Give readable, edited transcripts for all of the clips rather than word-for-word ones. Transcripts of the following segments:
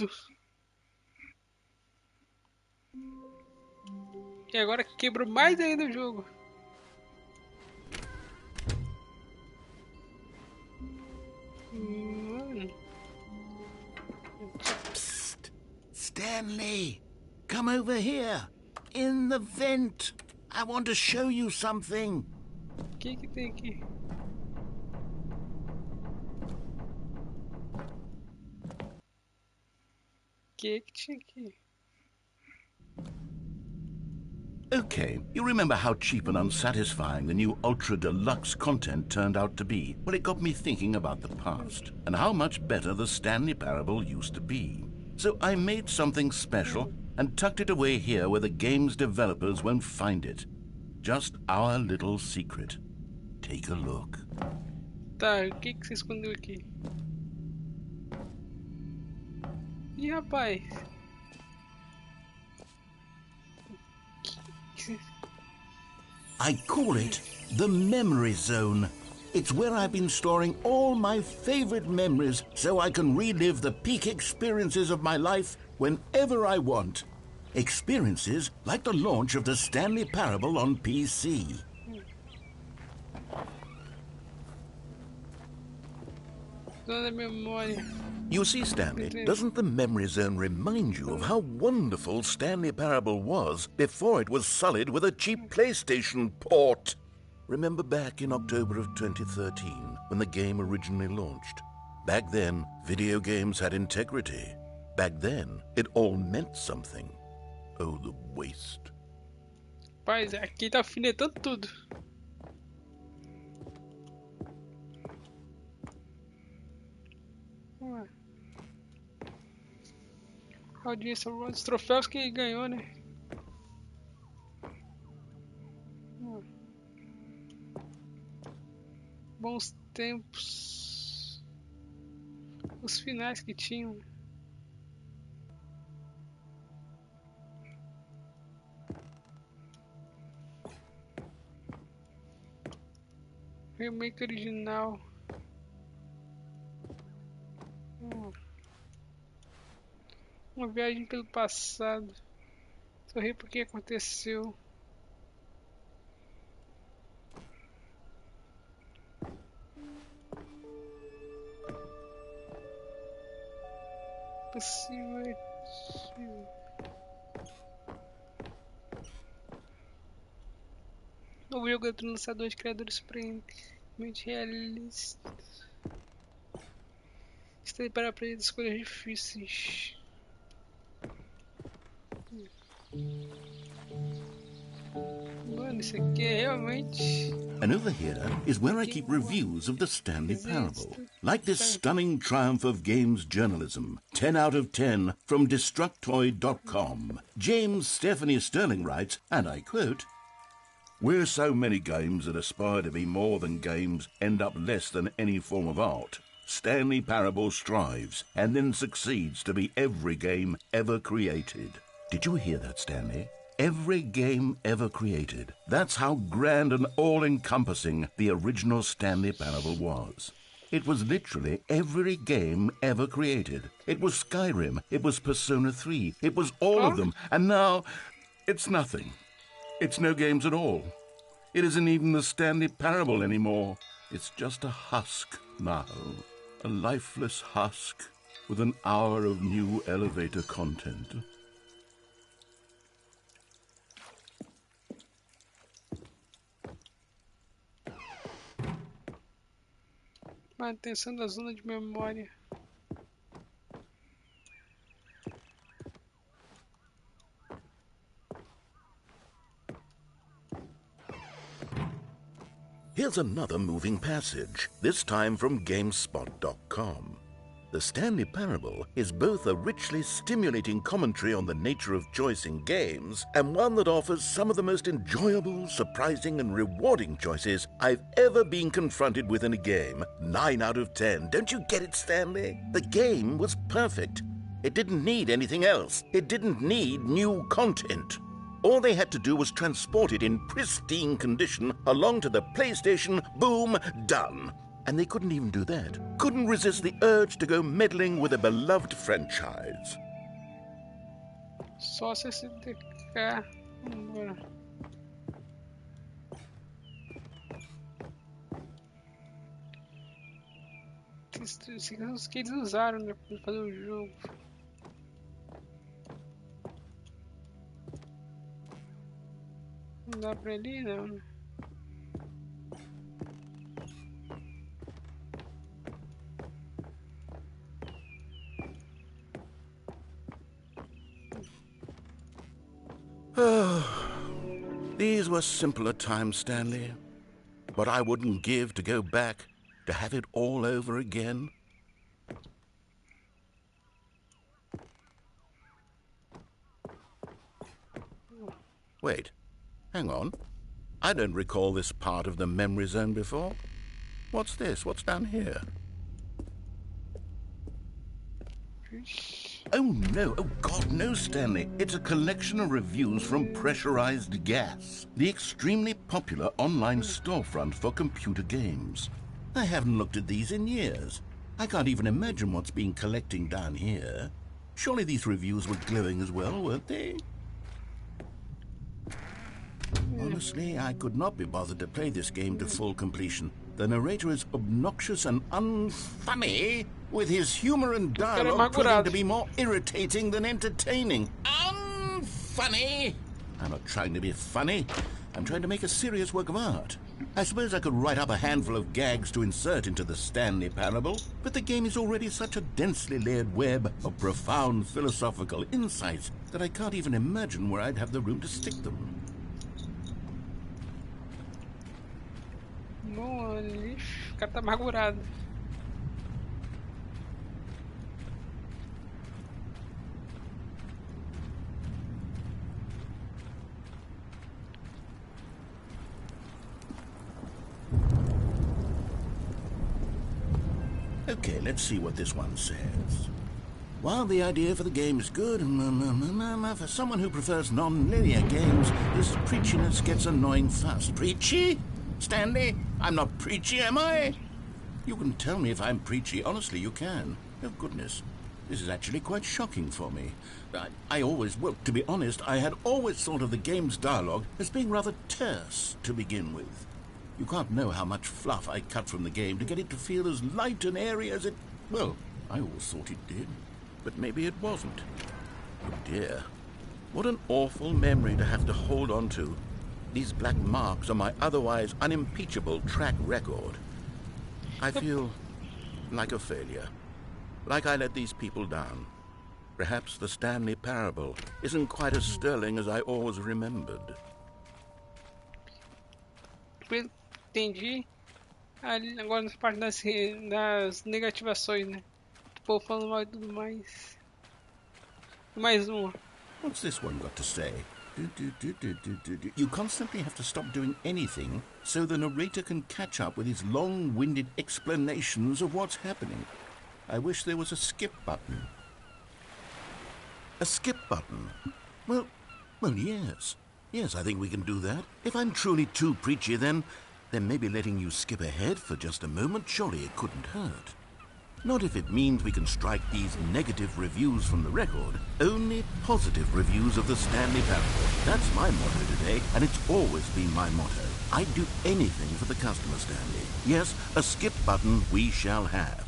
tudo. E agora quebrou mais ainda o jogo. Psst. Stanley, come over here. In the vent. I want to show you something. O que tem aqui? O que tinha aqui? Okay, you remember how cheap and unsatisfying the new Ultra Deluxe content turned out to be? Well, it got me thinking about the past and how much better the Stanley Parable used to be. So I made something special and tucked it away here where the game's developers won't find it. Just our little secret. Take a look. Tá, o que você escondeu aqui? Ih, rapaz. I call it the memory zone. It's where I've been storing all my favorite memories so I can relive the peak experiences of my life whenever I want. Experiences like the launch of the Stanley Parable on PC. Zona da memória. You see, Stanley, doesn't the memory zone remind you of how wonderful Stanley Parable was before it was sullied with a cheap PlayStation port? Remember back in October of 2013 when the game originally launched? Back then, video games had integrity. Back then, it all meant something. Oh, the waste. Rapaz, aqui tá alfinetando tudo. Ué. A audiência, os troféus que ganhou, né? Bons tempos. Os finais que tinham. Remake original. Uma viagem pelo passado. Sorri porque aconteceu. Possível. Novo jogo é lançador de criadores supremamente realistas. Está para escolhas difíceis. Mano, isso aqui é realmente... And over here is where I keep reviews of the Stanley Parable. Like this stunning triumph of games journalism. 10 out of 10 from Destructoid.com. James Stephanie Sterling writes, and I quote, "Where so many games that aspire to be more than games end up less than any form of art, Stanley Parable strives and then succeeds to be every game ever created." Did you hear that, Stanley? Every game ever created. That's how grand and all-encompassing the original Stanley Parable was. It was literally every game ever created. It was Skyrim, it was Persona 3, it was all of them, and now it's nothing. It's no games at all. It isn't even the Stanley Parable anymore. It's just a husk now. A lifeless husk with an hour of new elevator content. Manutenção da zona de memória. Here's another moving passage, this time from GameSpot.com. The Stanley Parable is both a richly stimulating commentary on the nature of choice in games and one that offers some of the most enjoyable, surprising, and rewarding choices I've ever been confronted with in a game. 9 out of 10. Don't you get it, Stanley? The game was perfect. It didn't need anything else. It didn't need new content. All they had to do was transport it in pristine condition along to the PlayStation. Boom, done. And they couldn't even do that. Couldn't resist the urge to go meddling with a beloved franchise. Só 60k. Vambora. Esses são os que eles usaram, né, pra fazer o jogo. Não dá pra ele, não, né? These were simpler times, Stanley. But I wouldn't give to go back, to have it all over again. Wait, hang on. I don't recall this part of the memory zone before. What's this? What's down here? Oh no, oh God, no, Stanley. It's a collection of reviews from Pressurized Gas, the extremely popular online storefront for computer games. I haven't looked at these in years. I can't even imagine what's been collecting down here. Surely these reviews were glowing as well, weren't they? Honestly, I could not be bothered to play this game to full completion. The narrator is obnoxious and unfunny, with his humor and dialogue proving to be more irritating than entertaining. Unfunny! I'm not trying to be funny. I'm trying to make a serious work of art. I suppose I could write up a handful of gags to insert into the Stanley Parable, but the game is already such a densely layered web of profound philosophical insights that I can't even imagine where I'd have the room to stick them. Bom, o cara tá amargurado. Okay, let's see what this one says. While the idea for the game is good, for someone who prefers non-linear games, this preachiness gets annoying fast. Preachy? Stanley, I'm not preachy, am I? You can tell me if I'm preachy. Honestly, you can. Oh, goodness. This is actually quite shocking for me. Well, to be honest, I had always thought of the game's dialogue as being rather terse to begin with. You can't know how much fluff I cut from the game to get it to feel as light and airy as it... Well, I always thought it did. But maybe it wasn't. Oh, dear. What an awful memory to have to hold on to. These black marks on my otherwise unimpeachable track record. I feel like a failure. Like I let these people down. Perhaps the Stanley Parable isn't quite as sterling as I always remembered. Entendi. Ali, agora nessa parte das negativações, né? O povo falando mal e tudo mais. Mais uma. What's this one got to say? You constantly have to stop doing anything so the narrator can catch up with his long-winded explanations of what's happening. I wish there was a skip button. A skip button? Well, yes. Yes, I think we can do that. If I'm truly too preachy, then maybe letting you skip ahead for just a moment, surely it couldn't hurt. Not if it means we can strike these negative reviews from the record. Only positive reviews of the Stanley Parable. That's my motto today, and it's always been my motto. I'd do anything for the customer, Stanley. Yes, a skip button we shall have.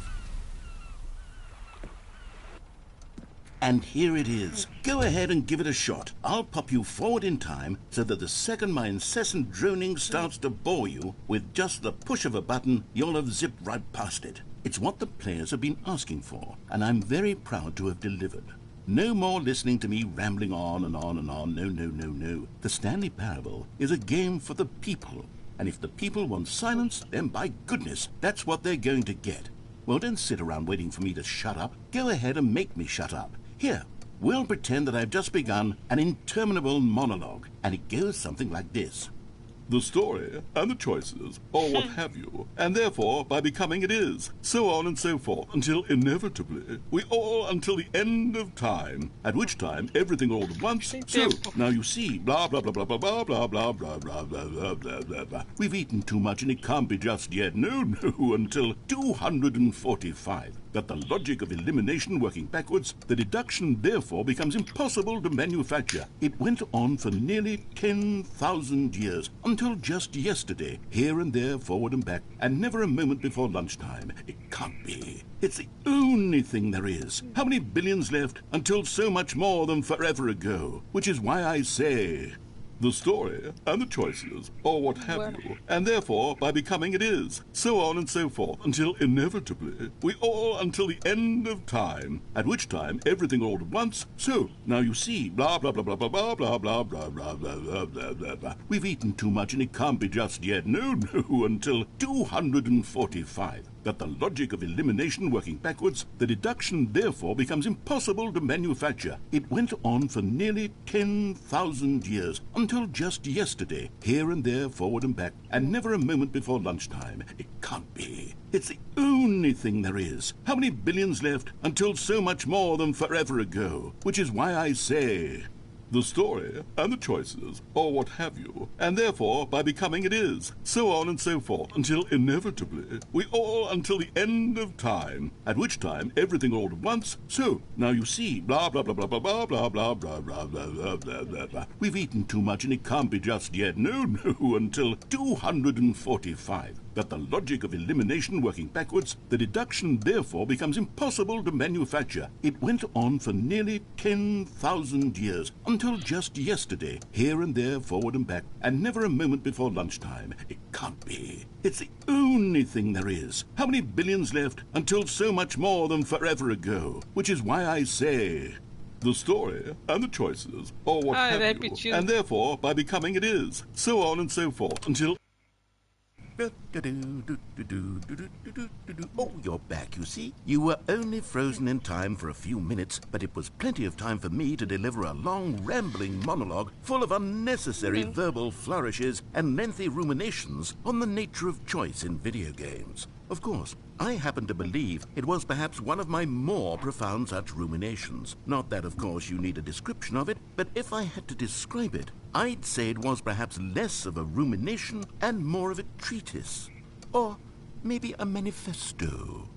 And here it is. Go ahead and give it a shot. I'll pop you forward in time so that the second my incessant droning starts to bore you, with just the push of a button, you'll have zipped right past it. It's what the players have been asking for, and I'm very proud to have delivered. No more listening to me rambling on and on and on. No. The Stanley Parable is a game for the people, and if the people want silence, then by goodness, that's what they're going to get. Well, don't sit around waiting for me to shut up. Go ahead and make me shut up. Here, we'll pretend that I've just begun an interminable monologue, and it goes something like this. the story and the choices, or what have you, and therefore by becoming it is, so on and so forth, until inevitably we all until the end of time, at which time everything all at once, so now you see, blah blah blah blah blah blah blah blah blah blah blah blah blah blah blah. We've eaten too much and it can't be just yet, no, until 245. That the logic of elimination working backwards, the deduction therefore becomes impossible to manufacture. It went on for nearly 10,000 years, until just yesterday, here and there, forward and back, and never a moment before lunchtime. It can't be. It's the only thing there is. How many billions left until so much more than forever ago? Which is why I say, the story and the choices, or what have you, and therefore by becoming it is, so on and so forth, until inevitably we all until the end of time, at which time everything all at once, so now you see, blah blah blah blah blah blah blah blah blah blah blah blah blah blah. We've eaten too much and it can't be just yet, no, until 245. That the logic of elimination working backwards, the deduction therefore becomes impossible to manufacture. It went on for nearly 10,000 years, until just yesterday, here and there, forward and back, and never a moment before lunchtime. It can't be. It's the only thing there is. How many billions left until so much more than forever ago? Which is why I say, the story and the choices, or what have you, and therefore by becoming it is, so on and so forth, until inevitably we all until the end of time, at which time everything all at once, so now you see, blah blah blah blah blah blah blah blah blah blah blah blah blah blah. We've eaten too much and it can't be just yet, no, until 245. That the logic of elimination working backwards, the deduction therefore becomes impossible to manufacture. It went on for nearly 10,000 years, until just yesterday, here and there, forward and back, and never a moment before lunchtime. It can't be. It's the only thing there is. How many billions left until so much more than forever ago? Which is why I say, the story and the choices, or what have you, and therefore by becoming it is, so on and so forth, until... Oh, you're back, you see. You were only frozen in time for a few minutes, but it was plenty of time for me to deliver a long, rambling monologue full of unnecessary verbal flourishes and lengthy ruminations on the nature of choice in video games. Of course, I happen to believe it was perhaps one of my more profound such ruminations. Not that, of course, you need a description of it, but if I had to describe it, I'd say it was perhaps less of a rumination and more of a treatise. Or maybe a manifesto.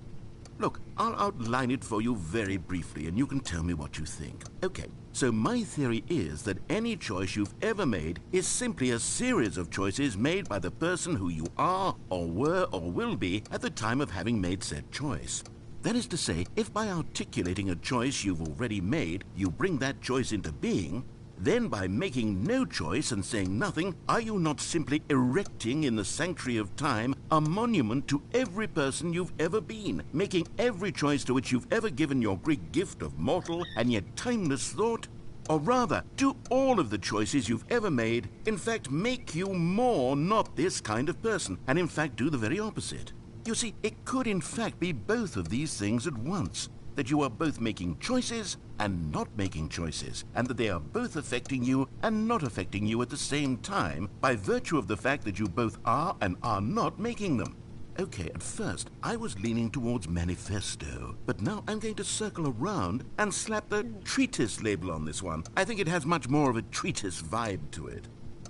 Look, I'll outline it for you very briefly and you can tell me what you think. Okay, so my theory is that any choice you've ever made is simply a series of choices made by the person who you are or were or will be at the time of having made said choice. That is to say, if by articulating a choice you've already made, you bring that choice into being, then by making no choice and saying nothing, are you not simply erecting in the sanctuary of time a monument to every person you've ever been, making every choice to which you've ever given your great gift of mortal and yet timeless thought? Or rather, do all of the choices you've ever made, in fact, make you more not this kind of person, and in fact do the very opposite? You see, it could in fact be both of these things at once. That you are both making choices and not making choices, and that they are both affecting you and not affecting you at the same time by virtue of the fact that you both are and are not making them. Okay, at first I was leaning towards manifesto, but now I'm going to circle around and slap the treatise label on this one. I think it has much more of a treatise vibe to it.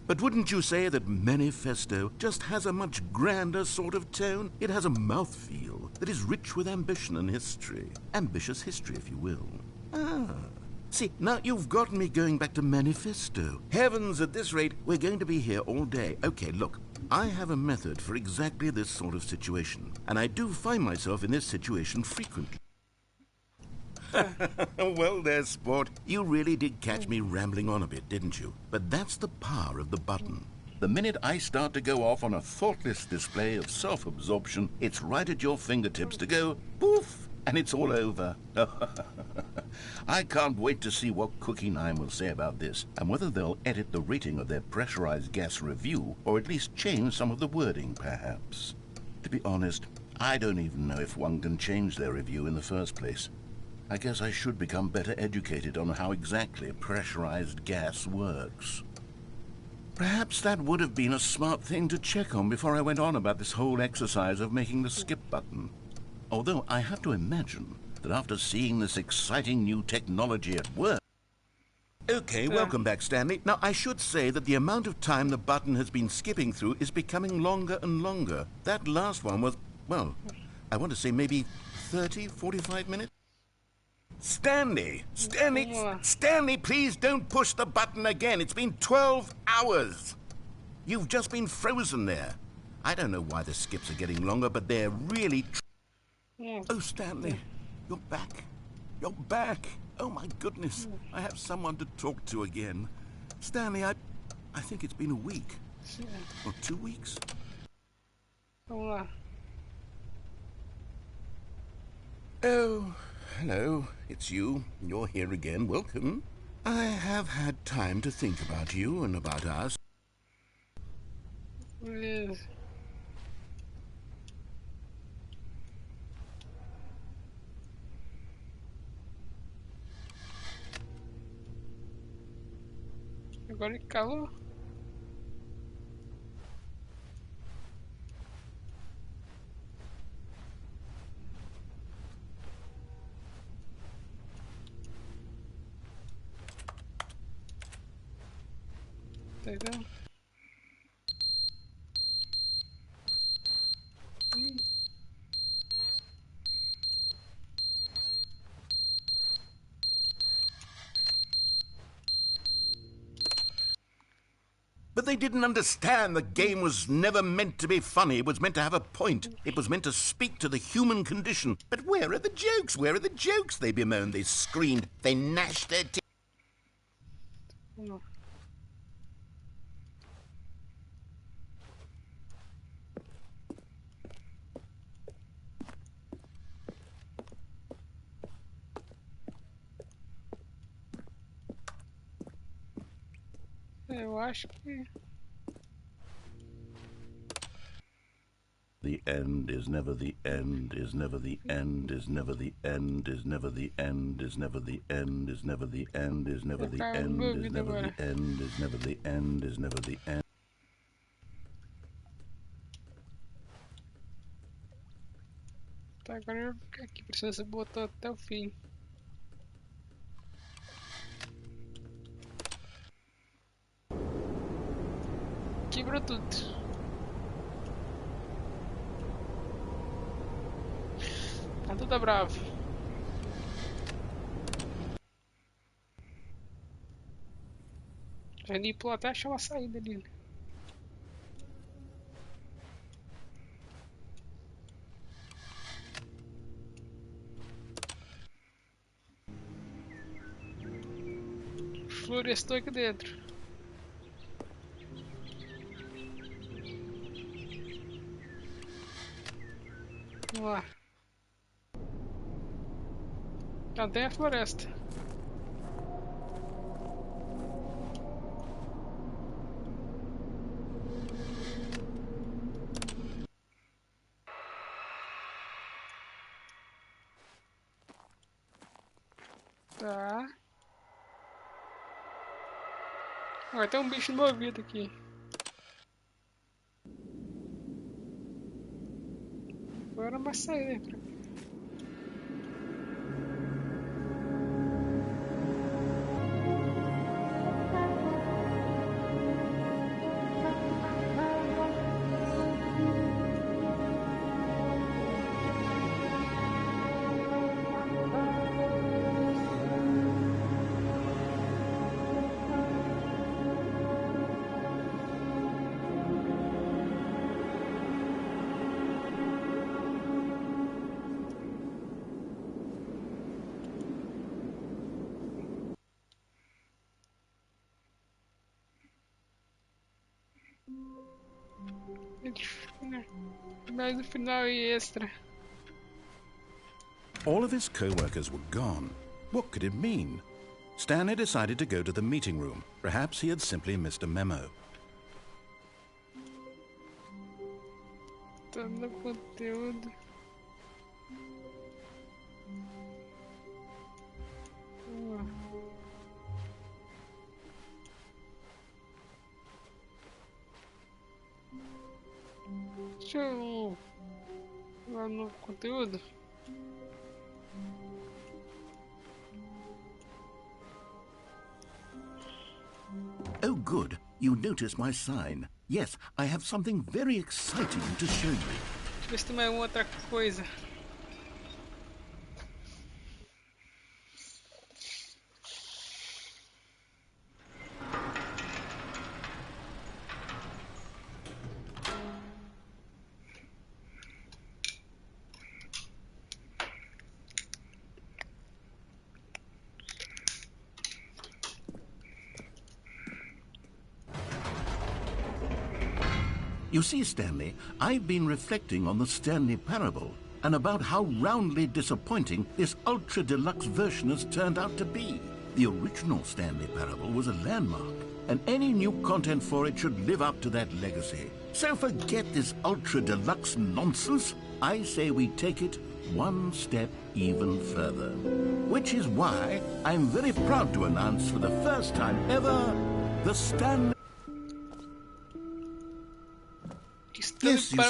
But wouldn't you say that manifesto just has a much grander sort of tone? It has a mouthfeel that is rich with ambition and history. Ambitious history, if you will. See, now you've gotten me going back to manifesto. Heavens, at this rate, we're going to be here all day. Okay, look, I have a method for exactly this sort of situation, and I do find myself in this situation frequently. Well there, sport. You really did catch me rambling on a bit, didn't you? But that's the power of the button. The minute I start to go off on a thoughtless display of self-absorption, it's right at your fingertips to go poof, and it's all over. I can't wait to see what Cookie 9 will say about this, and whether they'll edit the rating of their pressurized gas review, or at least change some of the wording, perhaps. To be honest, I don't even know if one can change their review in the first place. I guess I should become better educated on how exactly pressurized gas works. Perhaps that would have been a smart thing to check on before I went on about this whole exercise of making the skip button. Although I have to imagine that after seeing this exciting new technology at work... Okay, welcome back, Stanley. Now, I should say that the amount of time the button has been skipping through is becoming longer and longer. That last one was, well, I want to say maybe 30, 45 minutes? Stanley, please don't push the button again. It's been 12 hours. You've just been frozen there. I don't know why the skips are getting longer, but they're really... Oh, Stanley, you're back. You're back. Oh, my goodness. I have someone to talk to again. Stanley, I think it's been a week. Or 2 weeks. Oh, hello. It's you. You're here again. Welcome. I have had time to think about you and about us. Beleza. Agora ele calou. Entendeu? But they didn't understand the game was never meant to be funny. It was meant to have a point. It was meant to speak to the human condition. But where are the jokes? Where are the jokes? They bemoaned, they screamed, they gnashed their teeth. Eu acho que... The end is never the end, is never the end, is never the end, is never the end, is never the end, is never the end, is never the end, is never the end, is never the end, is never the end. Tá, agora eu vou ficar aqui, precisa ser botou até o fim. Quebrou tudo. A Duda bravo. Já limpou até achar uma saída ali. Florestou aqui dentro. Vamos lá. Já tem a floresta. Tá. Agora tem um bicho movido aqui. Agora vai sair, né? Mais no final e extra. All of his co-workers were gone. What could it mean? Stanley decided to go to the meeting room. Perhaps he had simply missed a memo. Todo conteúdo. Deixa eu lá no conteúdo. Oh, good. You noticed my sign. Yes, I have something very exciting to show you. Deixa eu ver se tem mais outra coisa. You see, Stanley, I've been reflecting on the Stanley Parable and about how roundly disappointing this ultra deluxe version has turned out to be. The original Stanley Parable was a landmark, and any new content for it should live up to that legacy. So forget this ultra deluxe nonsense. I say we take it one step even further. Which is why I'm very proud to announce for the first time ever the Stanley... Yes, you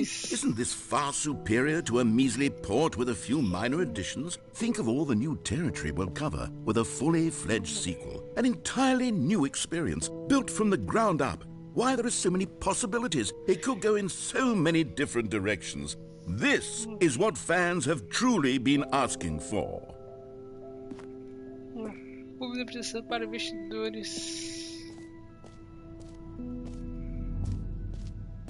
see, isn't this far superior to a measly port with a few minor additions? Think of all the new territory we'll cover with a fully fledged sequel. An entirely new experience, built from the ground up. Why, there are so many possibilities. It could go in so many different directions. This is what fans have truly been asking for. Publicidade para investidores.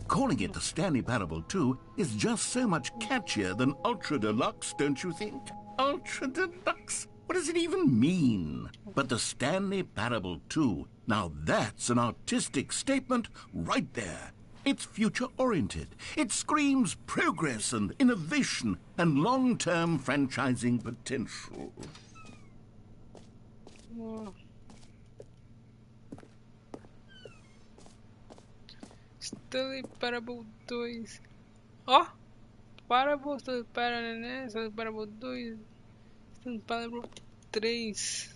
Calling it the Stanley Parable 2 is just so much catchier than Ultra Deluxe, don't you think? Ultra Deluxe? What does it even mean? But the Stanley Parable 2, now that's an artistic statement right there. It's future-oriented. It screams progress and innovation and long-term franchising potential. Stanley Parable 2. Ó! Parable, Stanley Parable, né? Stanley Parable 2. Stanley Parable 3.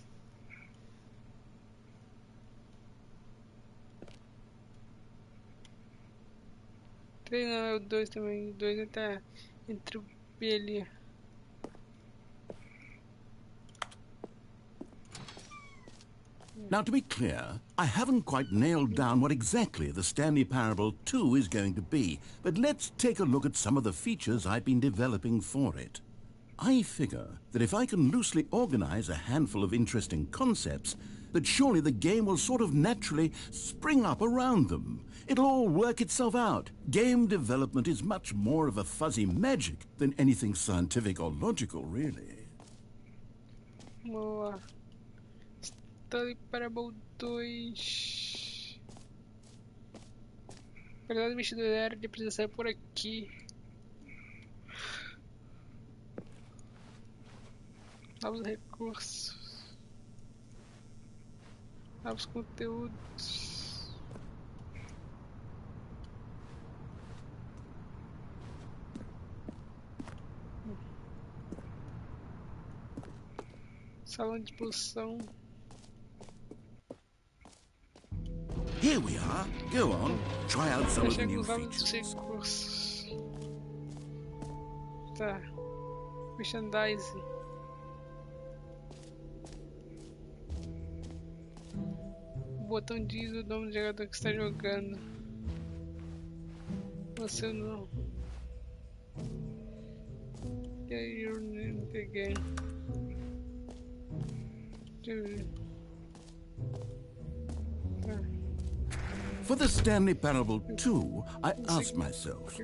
Não, é o 2 também. O 2 tá entre o B ali. Now, to be clear, I haven't quite nailed down what exactly the Stanley Parable 2 is going to be, but let's take a look at some of the features I've been developing for it. I figure that if I can loosely organize a handful of interesting concepts, that surely the game will sort of naturally spring up around them. It'll all work itself out. Game development is much more of a fuzzy magic than anything scientific or logical, really. Boa. Stanley Parable 2. Apesar do investidor era de precisar por aqui. Novos recursos. Novos conteúdos. Salão de exposição. Here we are. Go on. Try out some of the new Novos features. recursos. Tá. Merchandising. O botão diz o nome do jogador que está jogando. Você não. Get your name of the game. Deixa eu ver. Tá. For the Stanley Parable 2, I asked myself,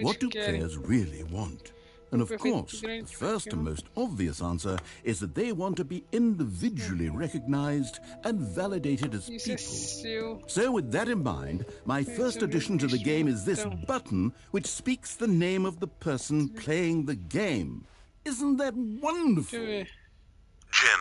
what do players really want? And of course, the first and most obvious answer is that they want to be individually recognized and validated as Isso é people. seu. So with that in mind, my first addition to the game is this button which speaks the name of the person playing the game. Isn't that Deixa eu wonderful? ver. Jim.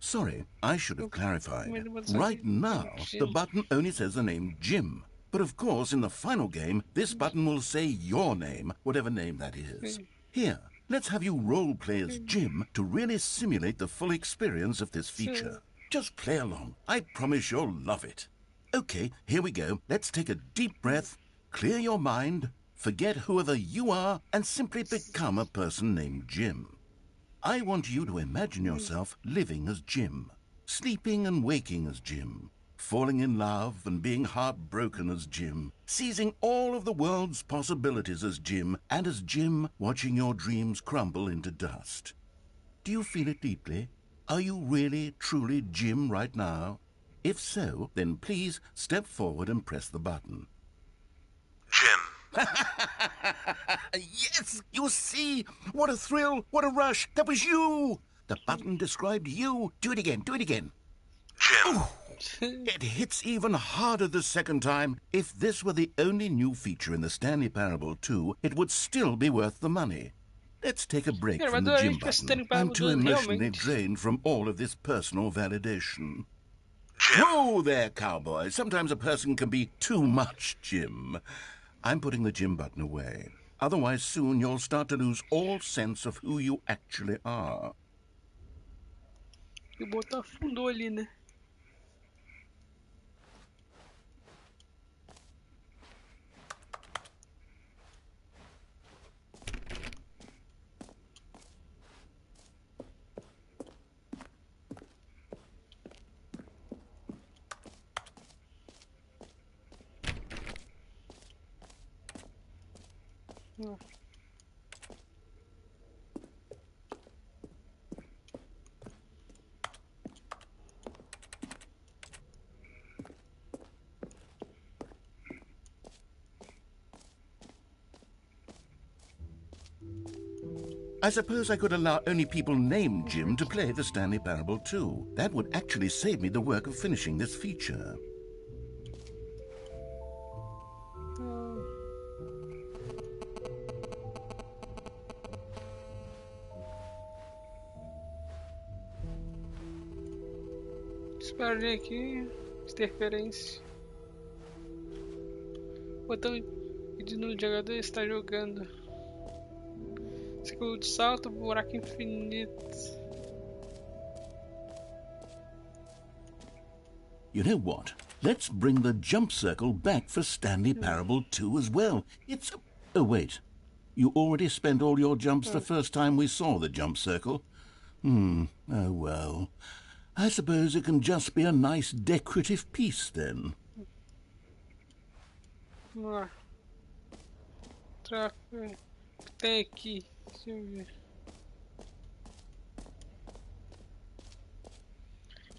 Sorry, I should have clarified. What's Right that? now, the Jim. button only says the name Jim. But of course, in the final game, this button will say your name, whatever name that is. Here, let's have you role-play as Jim to really simulate the full experience of this feature. Just play along. I promise you'll love it. Okay, here we go. Let's take a deep breath, clear your mind, Forget whoever you are and simply become a person named Jim. I want you to imagine yourself living as Jim, sleeping and waking as Jim, falling in love and being heartbroken as Jim, seizing all of the world's possibilities as Jim, and as Jim watching your dreams crumble into dust. Do you feel it deeply? Are you really, truly Jim right now? If so, then please step forward and press the button. Jim. Yes, you see? What a thrill, what a rush. That was you. The button described you. Do it again, do it again. Jim. Ooh, it hits even harder the second time. If this were the only new feature in the Stanley Parable 2, it would still be worth the money. Let's take a break from the Jim button. I'm too emotionally drained from all of this personal validation. Jim. Whoa there, cowboy. Sometimes a person can be too much Jim. I'm putting the Jim button away. Otherwise, soon you'll start to lose all sense of who you actually are. Eu botar afundou ali, né? I suppose I could allow only people named Jim to play the Stanley Parable 2. That would actually save me the work of finishing this feature. Disparei aqui. Interferência. Botão pedindo no jogador está jogando. Círculo de salto, buraco infinito. You know what? Let's bring the jump circle back for Stanley Parable 2 as well. It's a... Oh, wait. You already spent all your jumps the first time we saw the jump circle? Oh, well. I suppose it can just be a nice decorative piece, then. Vamos lá. Tem aqui. Deixa eu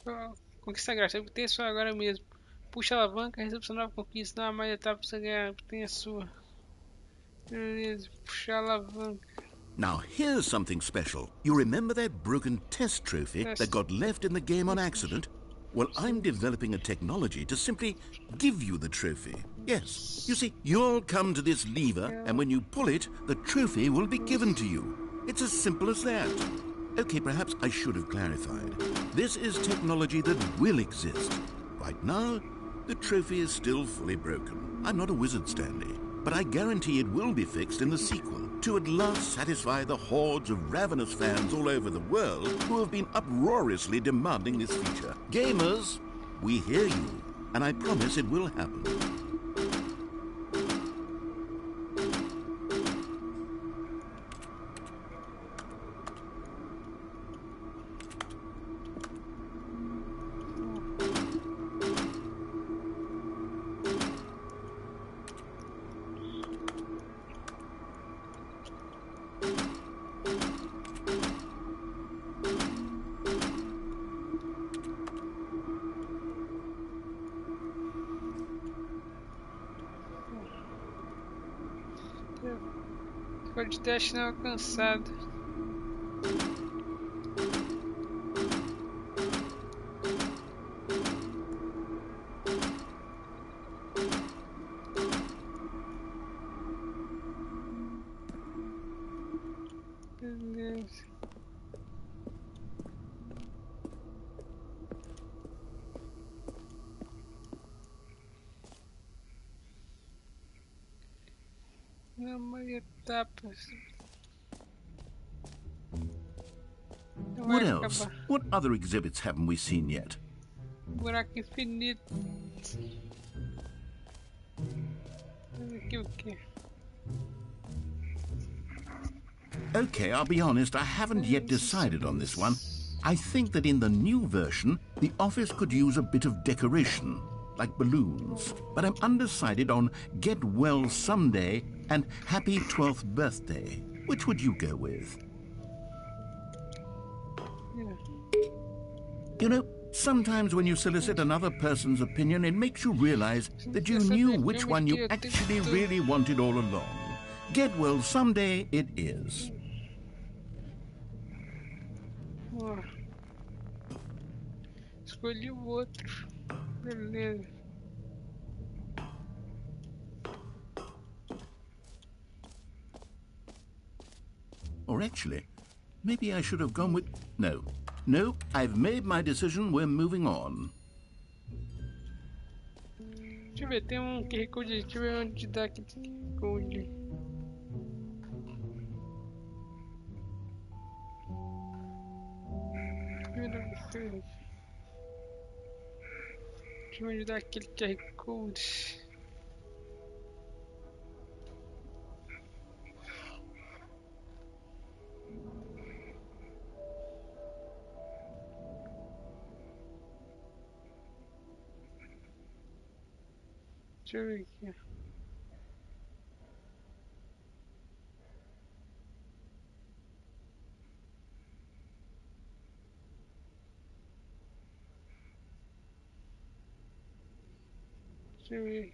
ver. Conquista grátis. Tem a sua agora mesmo. Puxa a alavanca, recepção nova conquista. Não há mais etapa pra você ganhar. Tem a sua. Beleza. Puxa a alavanca. Now, here's something special. You remember that broken test trophy that got left in the game on accident? Well, I'm developing a technology to simply give you the trophy. Yes. You see, you'll come to this lever, and when you pull it, the trophy will be given to you. It's as simple as that. Okay, perhaps I should have clarified. This is technology that will exist. Right now, the trophy is still fully broken. I'm not a wizard, Stanley, but I guarantee it will be fixed in the sequel to at last satisfy the hordes of ravenous fans all over the world who have been uproariously demanding this feature. Gamers, we hear you, and I promise it will happen. Código de teste não alcançado. Beleza. Não é etapas. What else? What other exhibits haven't we seen yet? Buraco infinito. Olha aqui o que? Okay, I'll be honest, I haven't yet decided on this one. I think that in the new version, the office could use a bit of decoration, like balloons. But I'm undecided on Get Well Someday and Happy 12th Birthday. Which would you go with? You know, sometimes when you solicit another person's opinion, it makes you realize that you knew which one you actually really wanted all along. Get Well Someday it is. Escolhi o outro. Beleza. Or actually, maybe I should have gone with... No, I've made my decision, we're moving on. Deixa eu ver, tem QR Code, deixa eu ver onde dá aqui QR Code. Deixa eu ver onde dá aquele QR Code. Deixa eu ver aqui. Deixa eu ver.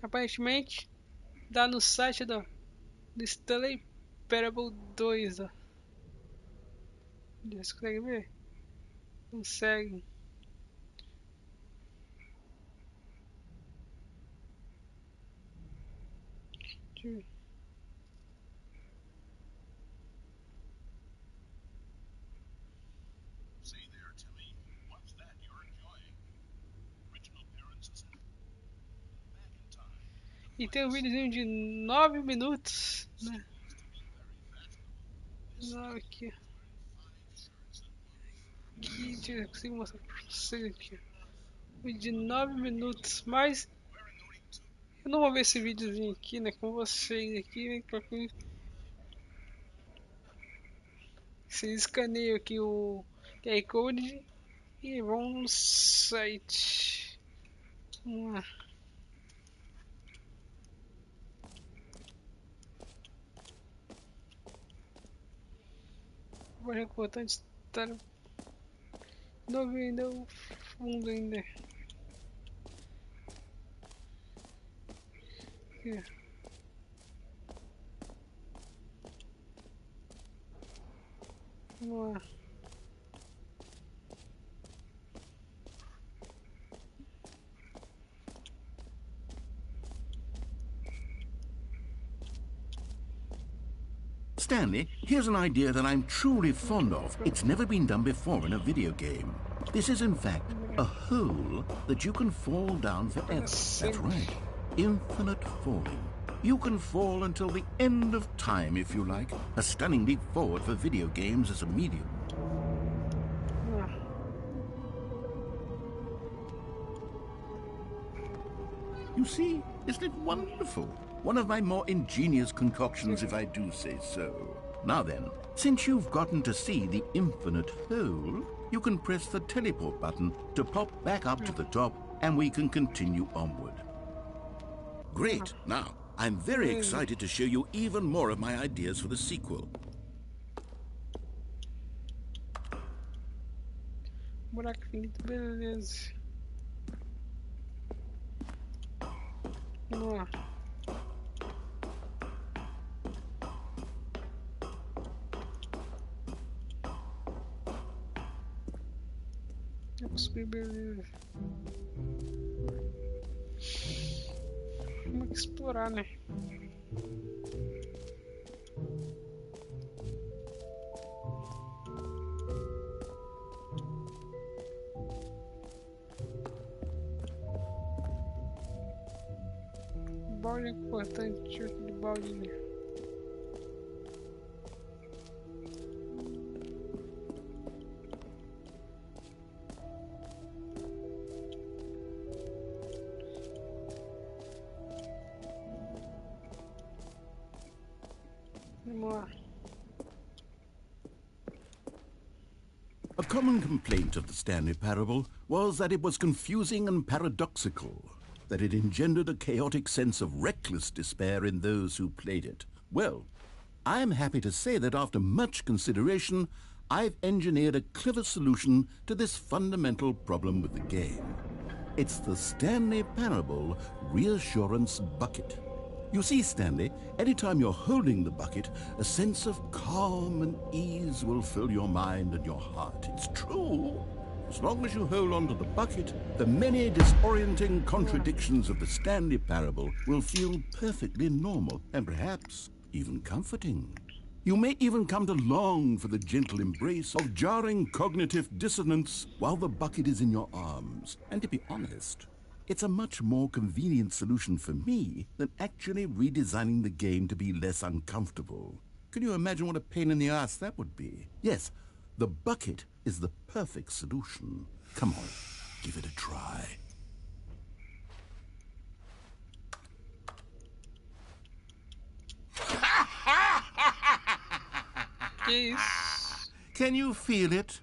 Aparentemente dá no site do Stanley Parable 2, ó. Você consegue ver? Consegue. Deixa eu ver. E tem um videozinho de 9 minutos, né? Aqui. Aqui, eu consigo mostrar pra vocês aqui. Vídeo de 9 minutos, mas eu não vou ver esse videozinho aqui, né? Com vocês aqui, né? Vocês escaneiam aqui o QR Code e vão no site. Vamos lá. O mais importante estar não vendo o fundo ainda. Aqui. Vamos lá. Stanley, here's an idea that I'm truly fond of. It's never been done before in a video game. This is, in fact, a hole that you can fall down forever. That's right. Infinite falling. You can fall until the end of time, if you like. A stunning leap forward for video games as a medium. You see, isn't it wonderful? One of my more ingenious concoctions, if I do say so. Now then, since you've gotten to see the infinite hole, you can press the teleport button to pop back up to the top, and we can continue onward. Great. Now, I'm very excited to show you even more of my ideas for the sequel. Buraco infinito, beleza. Vamos lá. Eu vou subir, beleza. Vamos explorar, né? Balde é importante, tiro aquele balde ali. Vamos lá. A common complaint of the Stanley Parable was that it was confusing and paradoxical, that it engendered a chaotic sense of reckless despair in those who played it. Well, I am happy to say that after much consideration, I've engineered a clever solution to this fundamental problem with the game. It's the Stanley Parable Reassurance Bucket. You see, Stanley, anytime you're holding the bucket, a sense of calm and ease will fill your mind and your heart. It's true. As long as you hold on to the bucket, the many disorienting contradictions of the Stanley Parable will feel perfectly normal and perhaps even comforting. You may even come to long for the gentle embrace of jarring cognitive dissonance while the bucket is in your arms. And to be honest, it's a much more convenient solution for me than actually redesigning the game to be less uncomfortable. Can you imagine what a pain in the ass that would be? Yes, the bucket is the perfect solution. Come on, give it a try. Que isso? Can you feel it?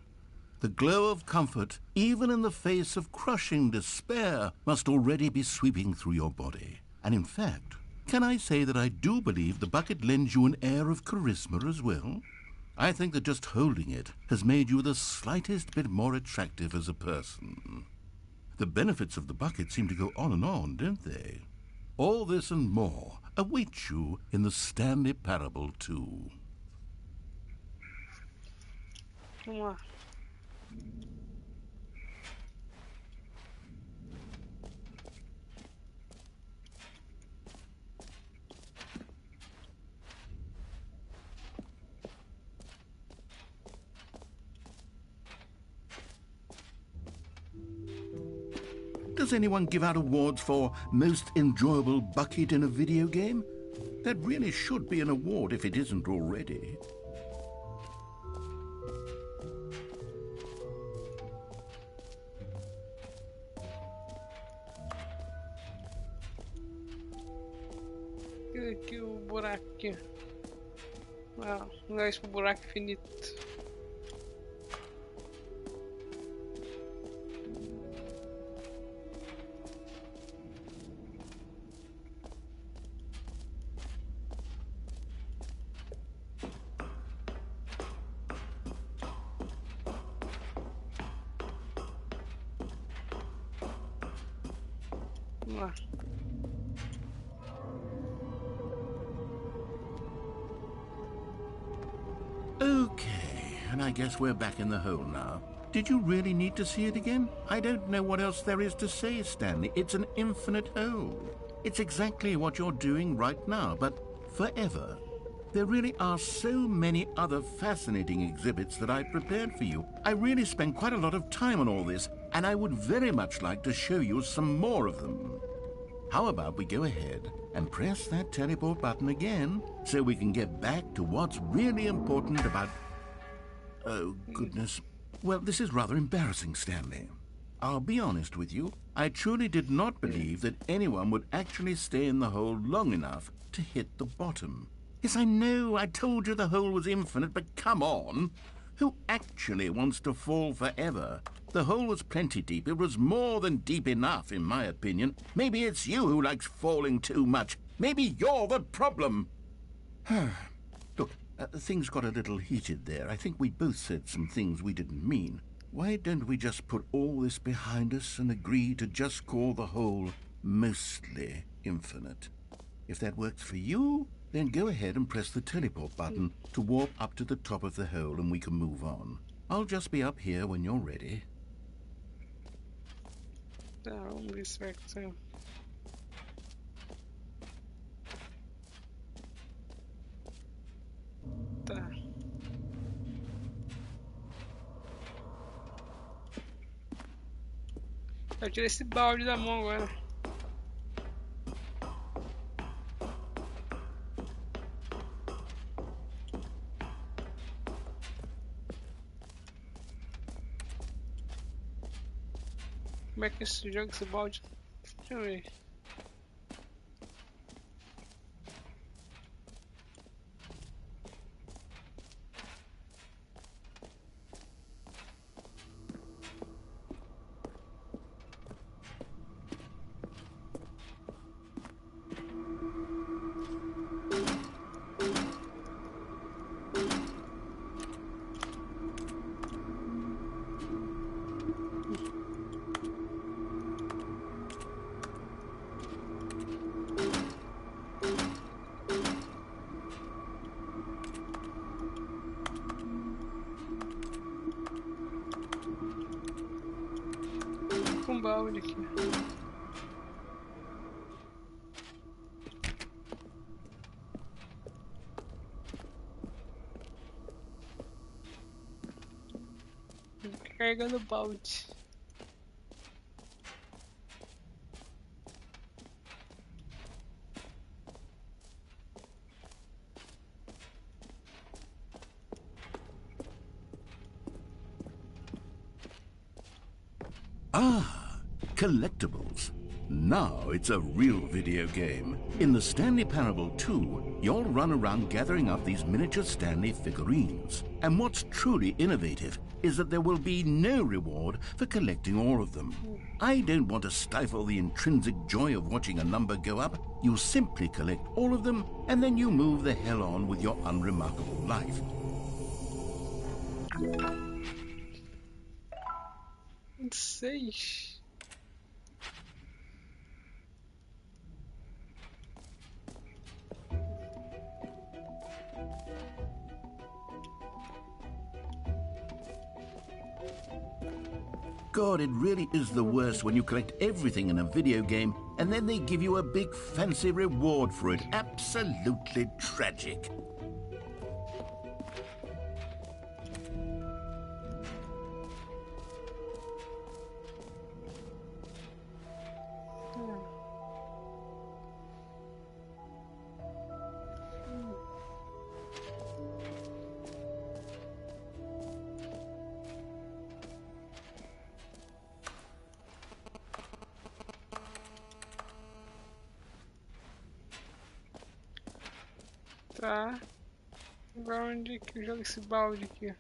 The glow of comfort, even in the face of crushing despair, must already be sweeping through your body. And in fact, can I say that I do believe the bucket lends you an air of charisma as well? I think that just holding it has made you the slightest bit more attractive as a person. The benefits of the bucket seem to go on, don't they? All this and more await you in the Stanley Parable 2. Vamos lá. Does anyone give out awards for most enjoyable bucket in a video game? That really should be an award if it isn't already. Cadê aqui o buraco aqui? Ah, não é isso pro buraco infinito. Vamos lá. Okay, and I guess we're back in the hole now. Did you really need to see it again? I don't know what else there is to say, Stanley. It's an infinite hole. It's exactly what you're doing right now, but forever. There really are so many other fascinating exhibits that I prepared for you. I really spent quite a lot of time on all this, and I would very much like to show you some more of them. How about we go ahead and press that teleport button again so we can get back to what's really important about... Oh, goodness. Well, this is rather embarrassing, Stanley. I'll be honest with you. I truly did not believe that anyone would actually stay in the hole long enough to hit the bottom. Yes, I know, I told you the hole was infinite, but come on. Who actually wants to fall forever? The hole was plenty deep. It was more than deep enough, in my opinion. Maybe it's you who likes falling too much. Maybe you're the problem. Look, things got a little heated there. I think we both said some things we didn't mean. Why don't we just put all this behind us and agree to just call the hole mostly infinite? If that works for you, then go ahead and press the teleport button to warp up to the top of the hole and we can move on. I'll just be up here when you're ready. Tá, vamos ver se vai acontecer. Tá. Eu tirei esse balde da mão agora. Como é que se joga esse balde? Deixa eu ver. balde aqui. Carregando o balde. Ah, collectibles. Now it's a real video game. In the Stanley Parable 2, you'll run around gathering up these miniature Stanley figurines. And what's truly innovative is that there will be no reward for collecting all of them. I don't want to stifle the intrinsic joy of watching a number go up. You simply collect all of them, and then you move the hell on with your unremarkable life. Seis. God, it really is the worst when you collect everything in a video game and then they give you a big fancy reward for it. Absolutely tragic. Tá. Agora onde que eu jogo esse balde aqui?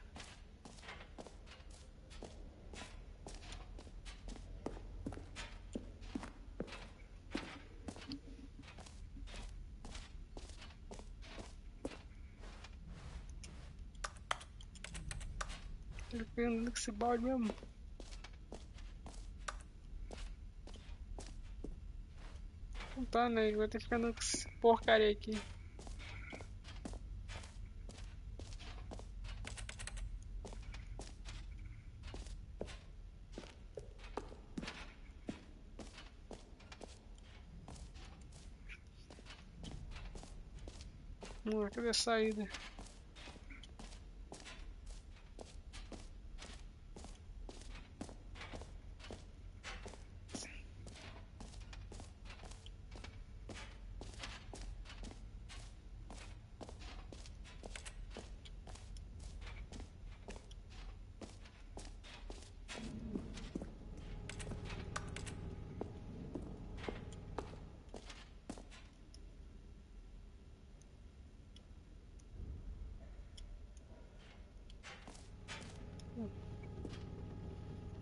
Ele pegando esse balde mesmo. Não tá, né? Ele vai ter que ficar andando com essa porcaria aqui. Cadê a saída?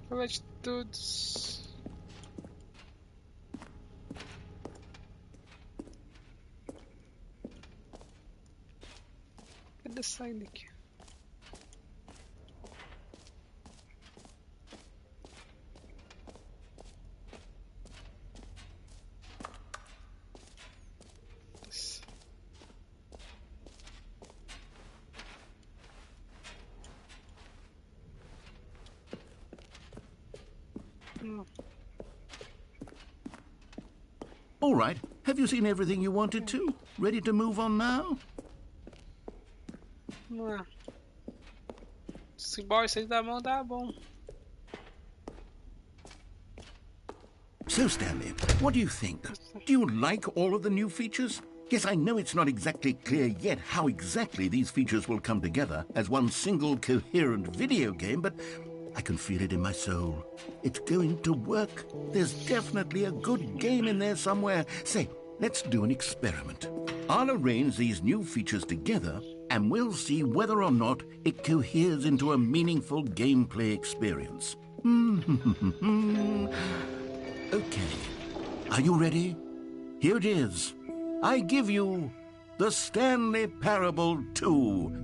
Colete todos. Cadê a saída aqui? All right, have you seen everything you wanted to? Ready to move on now? Se balde sair da mão dá bom. So, Stanley, what do you think? Do you like all of the new features? Yes, I know it's not exactly clear yet how exactly these features will come together as one single coherent video game, but I can feel it in my soul. It's going to work. There's definitely a good game in there somewhere. Say, let's do an experiment. I'll arrange these new features together, and we'll see whether or not it coheres into a meaningful gameplay experience. Okay. Are you ready? Here it is. I give you the Stanley Parable 2.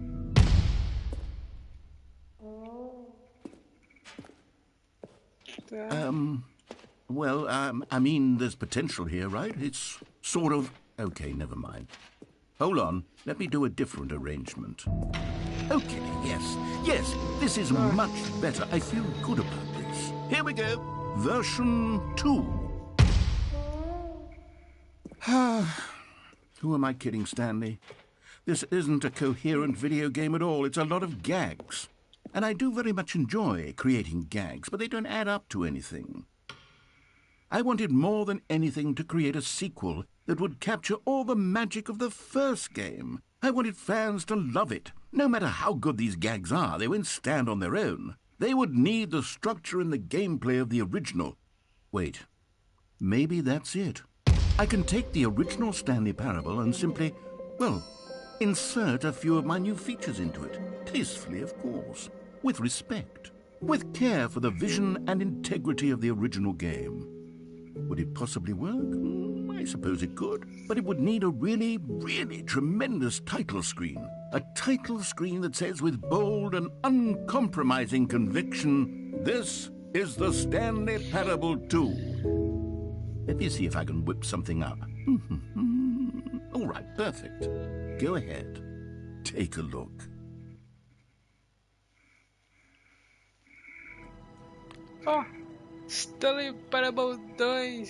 Well, I mean, there's potential here, right? It's sort of... Okay, never mind. Hold on. Let me do a different arrangement. Okay, yes, this is much better. I feel good about this. Here we go. version 2. Who am I kidding, Stanley? This isn't a coherent video game at all. It's a lot of gags. And I do very much enjoy creating gags, but they don't add up to anything. I wanted more than anything to create a sequel that would capture all the magic of the first game. I wanted fans to love it. No matter how good these gags are, they won't stand on their own. They would need the structure and the gameplay of the original. Wait, maybe that's it. I can take the original Stanley Parable and simply, well, insert a few of my new features into it. Tastefully, of course. With respect. With care for the vision and integrity of the original game. Would it possibly work? I suppose it could. But it would need a really, really tremendous title screen. A title screen that says with bold and uncompromising conviction, "This is the Stanley Parable 2. Let me see if I can whip something up. All right, perfect. Go ahead. Take a look. Oh, Stanley Parable 2.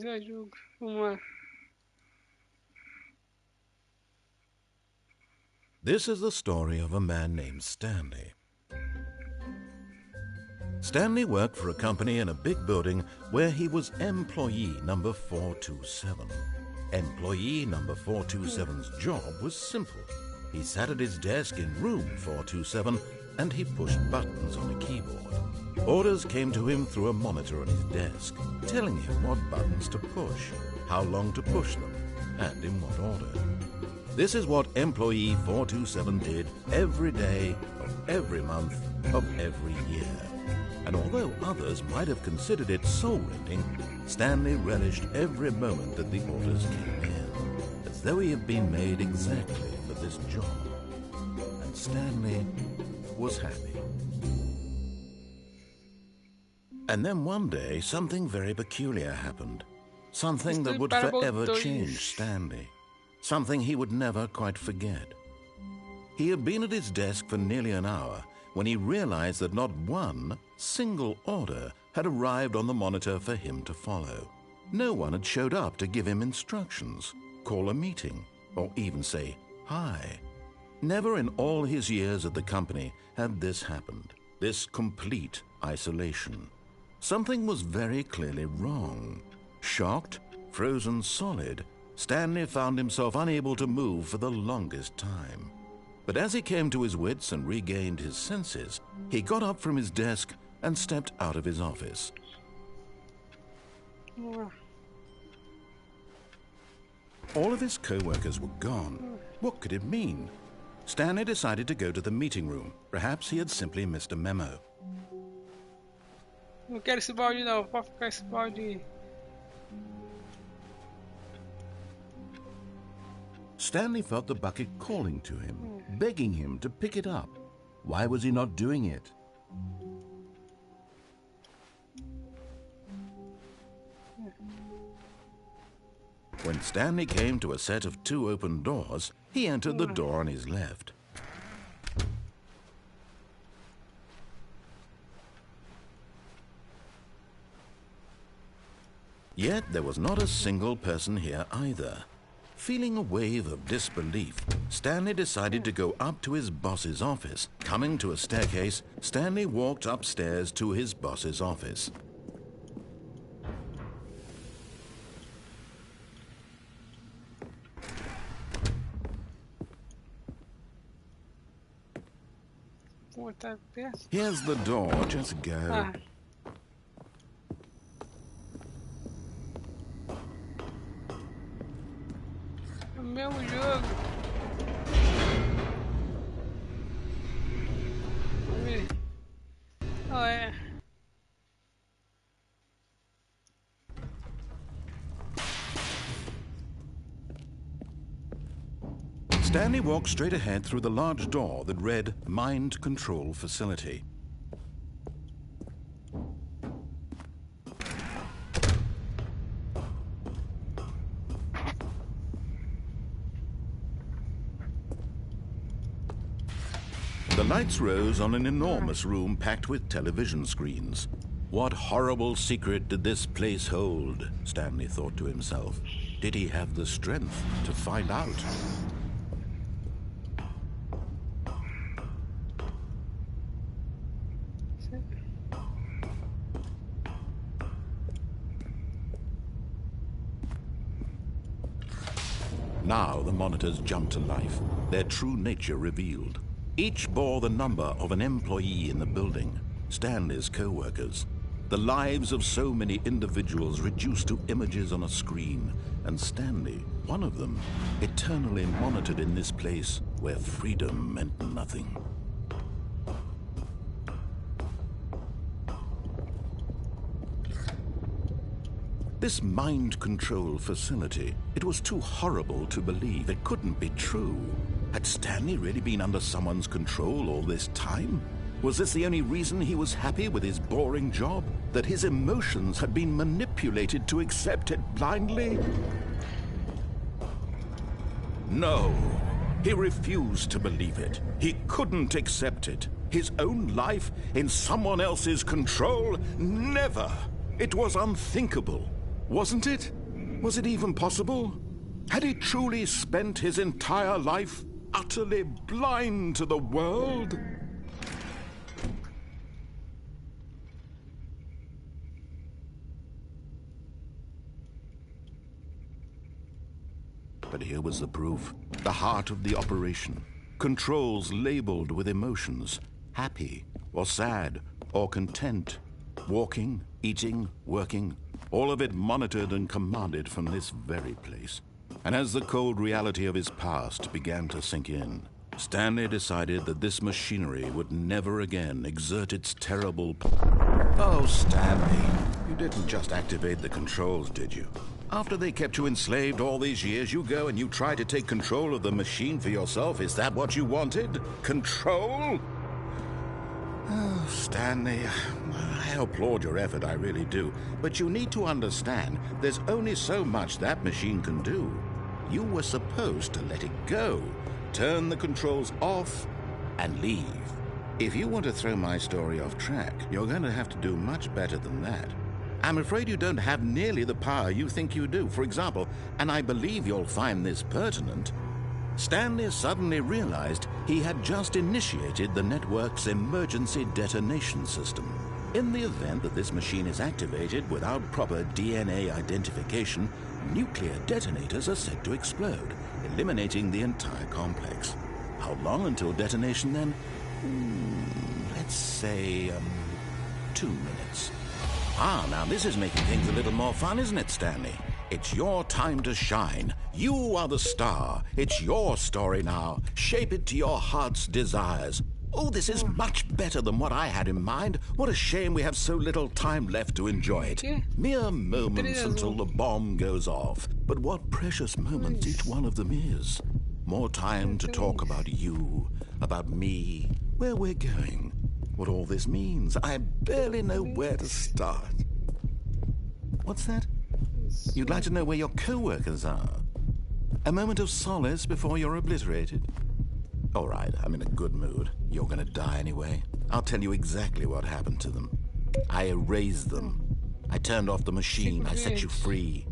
Já jogo. Vamos lá. This is the story of a man named Stanley. Stanley worked for a company in a big building where he was employee number 427. Employee number 427's job was simple. He sat at his desk in room 427 and he pushed buttons on a keyboard. Orders came to him through a monitor on his desk, telling him what buttons to push, how long to push them, and in what order. This is what employee 427 did every day of every month of every year. And although others might have considered it soul-rending, Stanley relished every moment that the orders came in, as though he had been made exactly for this job. And Stanley was happy. And then one day, something very peculiar happened. Something that would forever change Stanley. Something he would never quite forget. He had been at his desk for nearly an hour when he realized that not one single order had arrived on the monitor for him to follow. No one had showed up to give him instructions, call a meeting, or even say hi. Never in all his years at the company had this happened, this complete isolation. Something was very clearly wrong. Shocked, frozen solid, Stanley found himself unable to move for the longest time. But as he came to his wits and regained his senses, he got up from his desk and stepped out of his office. All of his co-workers were gone. What could it mean? Stanley decided to go to the meeting room. Perhaps he had simply missed a memo. Não quero esse balde não, pode ficar esse balde aí. Stanley felt the bucket calling to him, begging him to pick it up. Why was he not doing it? When Stanley came to a set of 2 open doors, he entered the door on his left. Yet there was not a single person here either. Feeling a wave of disbelief, Stanley decided to go up to his boss's office. Coming to a staircase, Stanley walked upstairs to his boss's office. Here's the door, just go. Meu jogo. Oh, é. Stanley walked straight ahead through the large door that read Mind Control Facility. Lights rose on an enormous room packed with television screens. What horrible secret did this place hold? Stanley thought to himself. Did he have the strength to find out? Now the monitors jumped to life, their true nature revealed. Each bore the number of an employee in the building, Stanley's co-workers. The lives of so many individuals reduced to images on a screen, and Stanley, one of them, eternally monitored in this place where freedom meant nothing. This mind control facility, it was too horrible to believe. It couldn't be true. Had Stanley really been under someone's control all this time? Was this the only reason he was happy with his boring job? That his emotions had been manipulated to accept it blindly? No, he refused to believe it. He couldn't accept it. His own life in someone else's control? Never! It was unthinkable. Wasn't it? Was it even possible? Had he truly spent his entire life utterly blind to the world? But here was the proof. The heart of the operation. Controls labeled with emotions. Happy, or sad, or content. Walking, eating, working. All of it monitored and commanded from this very place. And as the cold reality of his past began to sink in, Stanley decided that this machinery would never again exert its terrible Oh, Stanley, you didn't just activate the controls, did you? After they kept you enslaved all these years, you go and you try to take control of the machine for yourself. Is that what you wanted? Control? Oh, Stanley, I applaud your effort, I really do. But you need to understand, there's only so much that machine can do. You were supposed to let it go, turn the controls off, and leave. If you want to throw my story off track, you're going to have to do much better than that. I'm afraid you don't have nearly the power you think you do. For example, and I believe you'll find this pertinent, Stanley suddenly realized he had just initiated the network's emergency detonation system. In the event that this machine is activated without proper DNA identification, nuclear detonators are said to explode, eliminating the entire complex. How long until detonation then? Let's say, 2 minutes. Ah, now this is making things a little more fun, isn't it, Stanley? It's your time to shine. You are the star. It's your story now. Shape it to your heart's desires. Oh, this is much better than what I had in mind. What a shame we have so little time left to enjoy it. Mere moments until the bomb goes off. But what precious moments each one of them is. More time to talk about you, about me, where we're going, what all this means. I barely know where to start. What's that? You'd like to know where your co-workers are? A moment of solace before you're obliterated? All right, I'm in a good mood. You're gonna die anyway. I'll tell you exactly what happened to them. I erased them. I turned off the machine. I set you free.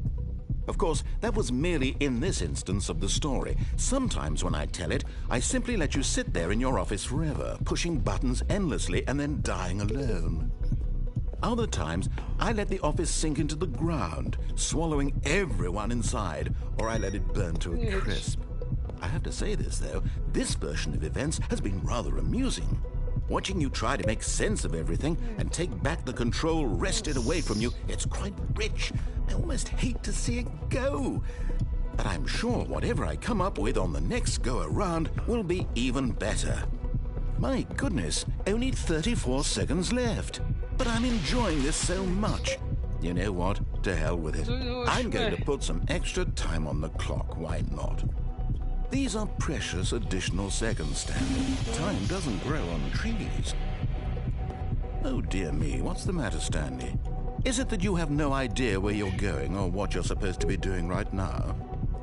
Of course, that was merely in this instance of the story. Sometimes when I tell it, I simply let you sit there in your office forever, pushing buttons endlessly and then dying alone. Other times, I let the office sink into the ground, swallowing everyone inside, or I let it burn to a crisp. I have to say this, though, this version of events has been rather amusing. Watching you try to make sense of everything and take back the control wrested away from you, it's quite rich. I almost hate to see it go. But I'm sure whatever I come up with on the next go-around will be even better. My goodness, only 34 seconds left. But I'm enjoying this so much. You know what? To hell with it. I'm going to put some extra time on the clock. Why not? These are precious additional seconds, Stanley. Time doesn't grow on trees. Oh, dear me. What's the matter, Stanley? Is it that you have no idea where you're going or what you're supposed to be doing right now?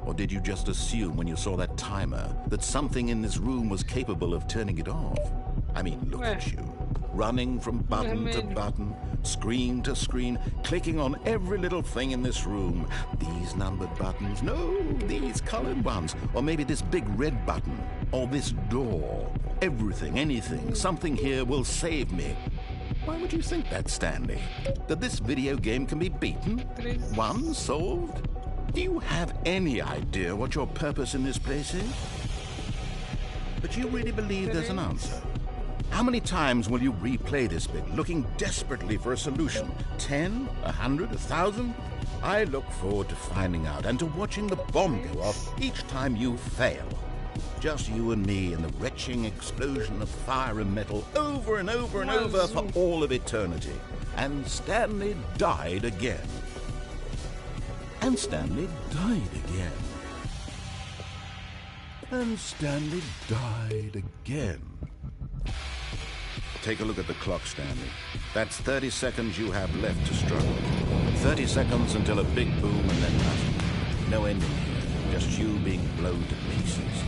Or did you just assume when you saw that timer that something in this room was capable of turning it off? I mean, look Ué. at you. Running from button to Vermelho. button, screen to screen, clicking on every little thing in this room. These numbered buttons, no, these colored ones. Or maybe this big red button, or this door. Everything, anything, something here will save me. Why would you think that, Stanley? That this video game can be beaten? Won? Solved? Do you have any idea what your purpose in this place is? But you really believe there's an answer? How many times will you replay this bit, looking desperately for a solution? 10? 100? 1,000? I look forward to finding out and to watching the bomb go off each time you fail. Just you and me and the retching explosion of fire and metal over and over and over for all of eternity. And Stanley died again. And Stanley died again. And Stanley died again. Take a look at the clock, Stanley. That's 30 seconds you have left to struggle. 30 seconds until a big boom and then nothing. No ending here, just you being blown to pieces.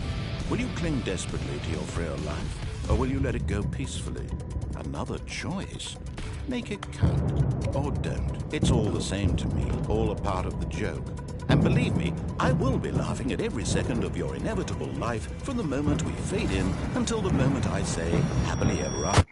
Will you cling desperately to your frail life, or will you let it go peacefully? Another choice. Make it count, or don't. It's all the same to me, all a part of the joke. And believe me, I will be laughing at every second of your inevitable life from the moment we fade in until the moment I say, happily ever after.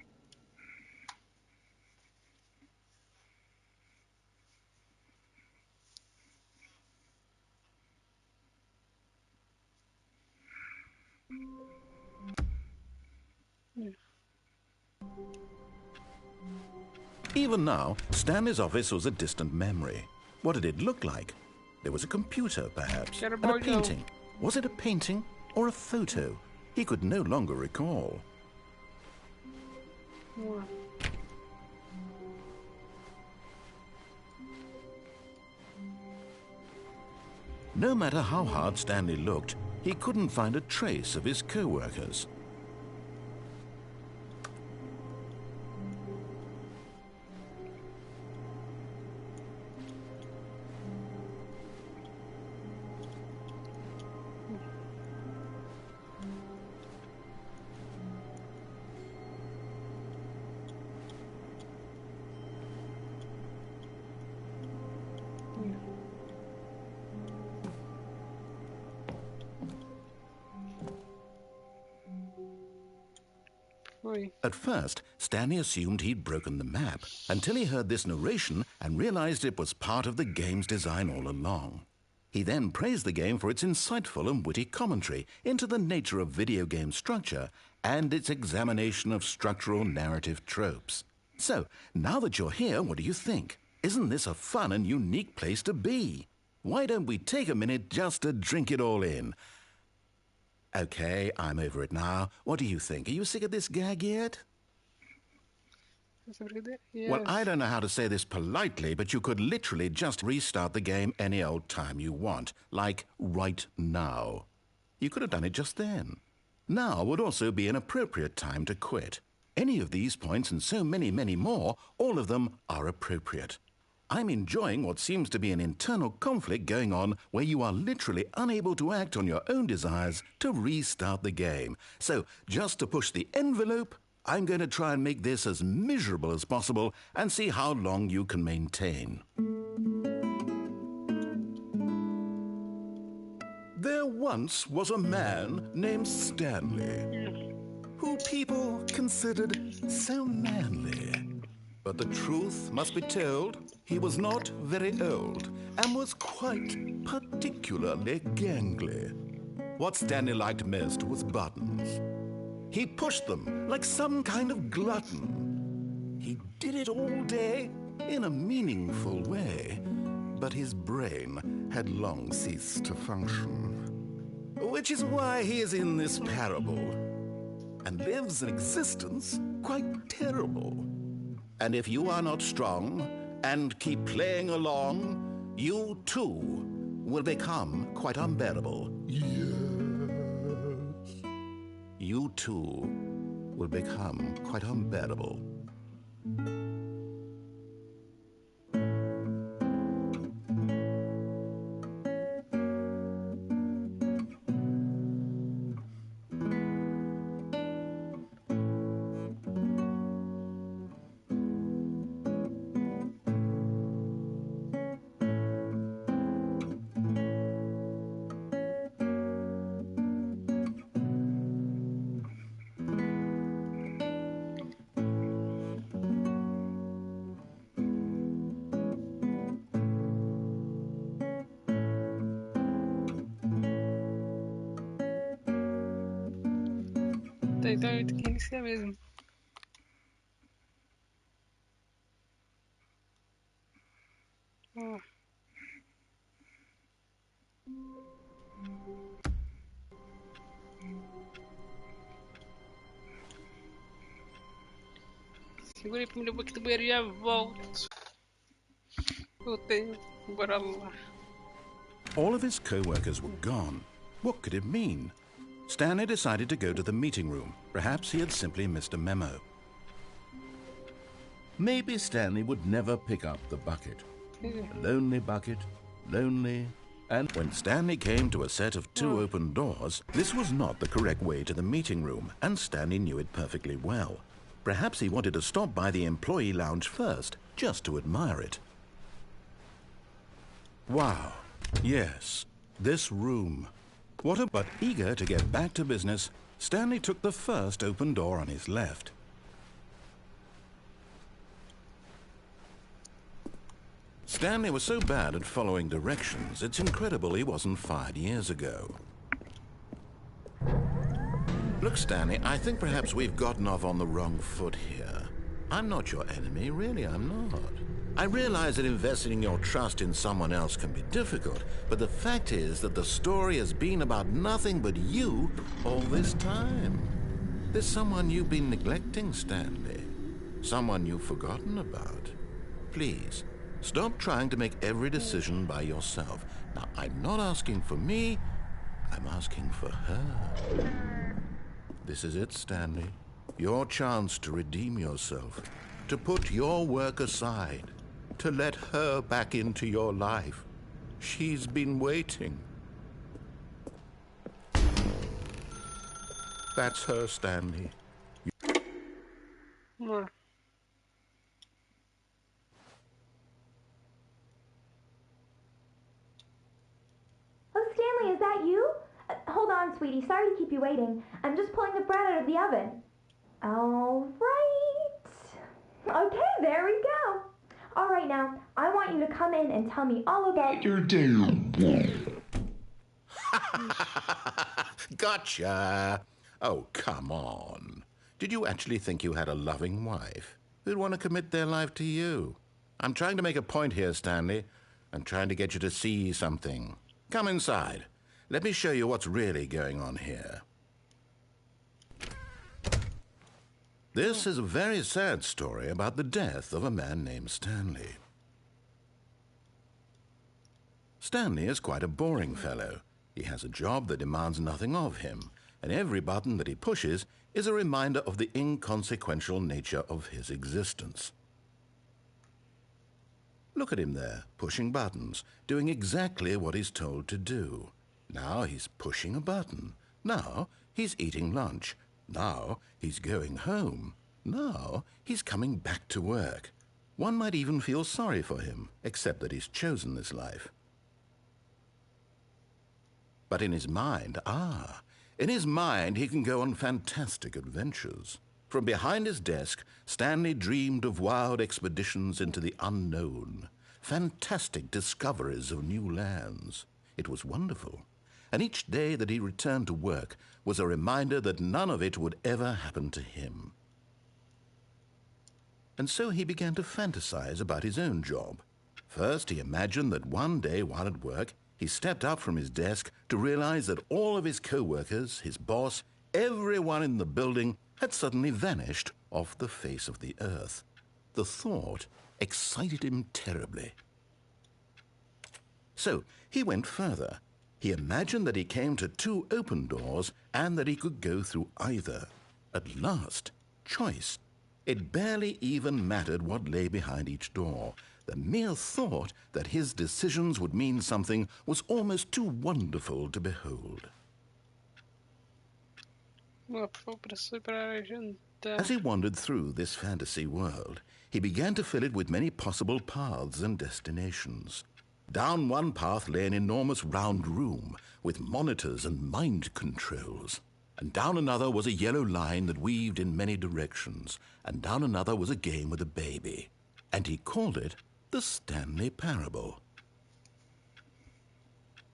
Even now, Stanley's office was a distant memory. What did it look like? There was a computer, perhaps, and a painting. Was it a painting or a photo? He could no longer recall. No matter how hard Stanley looked, he couldn't find a trace of his co-workers. At first, Stanley assumed he'd broken the map until he heard this narration and realized it was part of the game's design all along. He then praised the game for its insightful and witty commentary into the nature of video game structure and its examination of structural narrative tropes. So, now that you're here, what do you think? Isn't this a fun and unique place to be? Why don't we take a minute just to drink it all in? Okay, I'm over it now. What do you think? Are you sick of this gag yet? Yes. Well, I don't know how to say this politely, but you could literally just restart the game any old time you want, like right now. You could have done it just then. Now would also be an appropriate time to quit. Any of these points and so many, many more, all of them are appropriate. I'm enjoying what seems to be an internal conflict going on where you are literally unable to act on your own desires to restart the game. So, just to push the envelope, I'm going to try and make this as miserable as possible and see how long you can maintain. There once was a man named Stanley, who people considered so manly. But the truth must be told, he was not very old and was quite particularly gangly. What Stanley liked most was buttons. He pushed them like some kind of glutton. He did it all day in a meaningful way, but his brain had long ceased to function. Which is why he is in this parable and lives an existence quite terrible. And if you are not strong and keep playing along, you too will become quite unbearable. Yes. You too will become quite unbearable. Então eu tenho que iniciar mesmo. Segura aí primeiro um pouquinho do banheiro e já volto. Voltei, bora lá. All of his co-workers were gone. What could it mean? Stanley decided to go to the meeting room. Perhaps he had simply missed a memo. Maybe Stanley would never pick up the bucket. A lonely bucket, lonely, and When Stanley came to a set of two open doors, this was not the correct way to the meeting room, and Stanley knew it perfectly well. Perhaps he wanted to stop by the employee lounge first, just to admire it. Wow. Yes, this room. But eager to get back to business, Stanley took the first open door on his left. Stanley was so bad at following directions, it's incredible he wasn't fired years ago. Look, Stanley, I think perhaps we've gotten off on the wrong foot here. I'm not your enemy, really, I'm not. I realize that investing your trust in someone else can be difficult, but the fact is that the story has been about nothing but you all this time. There's someone you've been neglecting, Stanley. Someone you've forgotten about. Please, stop trying to make every decision by yourself. Now, I'm not asking for me, I'm asking for her. This is it, Stanley. Your chance to redeem yourself, to put your work aside, to let her back into your life. She's been waiting. That's her, Stanley. Vamos lá. Oh, Stanley, is that you? Hold on, sweetie. Sorry to keep you waiting. I'm just pulling the bread out of the oven. All right. Okay, there we go. All right, now, I want you to come in and tell me all about your day. Gotcha. Oh, come on. Did you actually think you had a loving wife who'd want to commit their life to you? I'm trying to make a point here, Stanley. I'm trying to get you to see something. Come inside. Let me show you what's really going on here. This is a very sad story about the death of a man named Stanley. Stanley is quite a boring fellow. He has a job that demands nothing of him, and every button that he pushes is a reminder of the inconsequential nature of his existence. Look at him there, pushing buttons, doing exactly what he's told to do. Now he's pushing a button. Now he's eating lunch. Now he's going home. Now he's coming back to work. One might even feel sorry for him, except that he's chosen this life. But in his mind, in his mind he can go on fantastic adventures. From behind his desk, Stanley dreamed of wild expeditions into the unknown, fantastic discoveries of new lands. It was wonderful. And each day that he returned to work was a reminder that none of it would ever happen to him. And so he began to fantasize about his own job. First, he imagined that one day while at work, he stepped up from his desk to realize that all of his co-workers, his boss, everyone in the building had suddenly vanished off the face of the earth. The thought excited him terribly. So he went further. He imagined that he came to two open doors and that he could go through either. At last, choice. It barely even mattered what lay behind each door. The mere thought that his decisions would mean something was almost too wonderful to behold. As he wandered through this fantasy world, he began to fill it with many possible paths and destinations. Down one path lay an enormous round room with monitors and mind controls. And down another was a yellow line that weaved in many directions. And down another was a game with a baby. And he called it the Stanley Parable.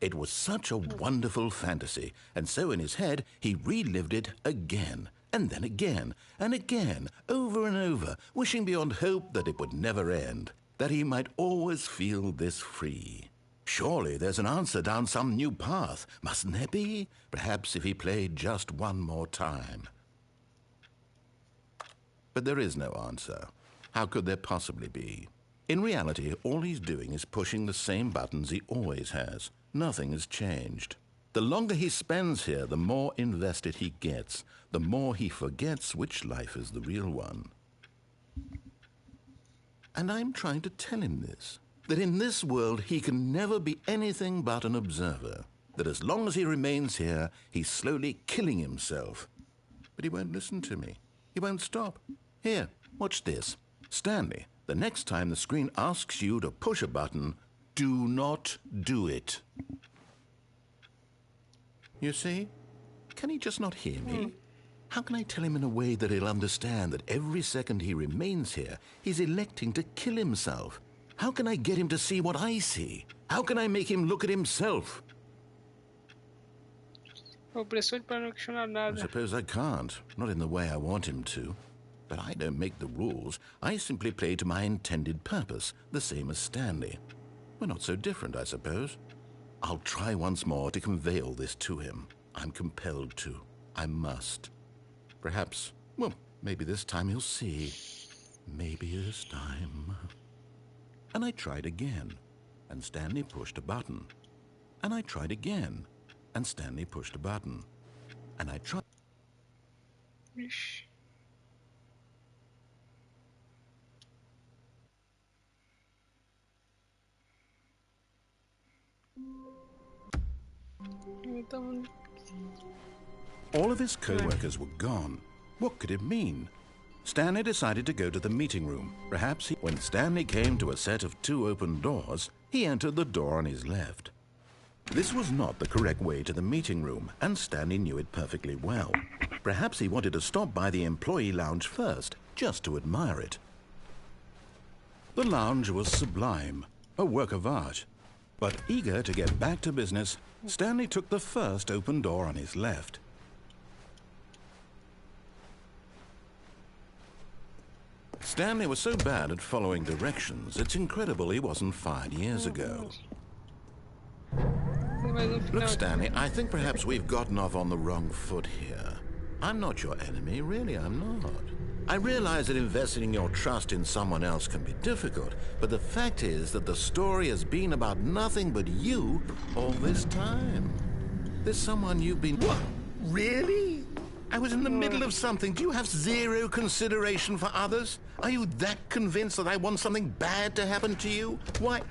It was such a wonderful fantasy, and so in his head he relived it again and then again and again, over and over, wishing beyond hope that it would never end, that he might always feel this free. Surely there's an answer down some new path, mustn't there be? Perhaps if he played just one more time. But there is no answer. How could there possibly be? In reality, all he's doing is pushing the same buttons he always has. Nothing has changed. The longer he spends here, the more invested he gets, the more he forgets which life is the real one. And I'm trying to tell him this, that in this world he can never be anything but an observer, that as long as he remains here, he's slowly killing himself. But he won't listen to me. He won't stop. Here, watch this. Stanley, the next time the screen asks you to push a button, do not do it. You see? Can he just not hear me? How can I tell him in a way that he'll understand that every second he remains here, he's electing to kill himself? How can I get him to see what I see? How can I make him look at himself? I suppose I can't, not in the way I want him to. But I don't make the rules. I simply play to my intended purpose, the same as Stanley. We're not so different, I suppose. I'll try once more to convey all this to him. I'm compelled to. I must. Perhaps, well, maybe this time he'll see. Maybe this time. And I tried again, and Stanley pushed a button. And I tried again, and Stanley pushed a button. And I tried... All of his co-workers were gone. What could it mean? Stanley decided to go to the meeting room. Perhaps when Stanley came to a set of 2 open doors, he entered the door on his left. This was not the correct way to the meeting room, and Stanley knew it perfectly well. Perhaps he wanted to stop by the employee lounge first, just to admire it. The lounge was sublime, a work of art. But eager to get back to business, Stanley took the first open door on his left. Stanley was so bad at following directions, it's incredible he wasn't fired years ago. Look, Stanley, I think perhaps we've gotten off on the wrong foot here. I'm not your enemy, really, I'm not. I realize that investing your trust in someone else can be difficult, but the fact is that the story has been about nothing but you all this time. There's someone you've been... What? Really? I was in the middle of something. Do you have zero consideration for others? Are you that convinced that I want something bad to happen to you? Why,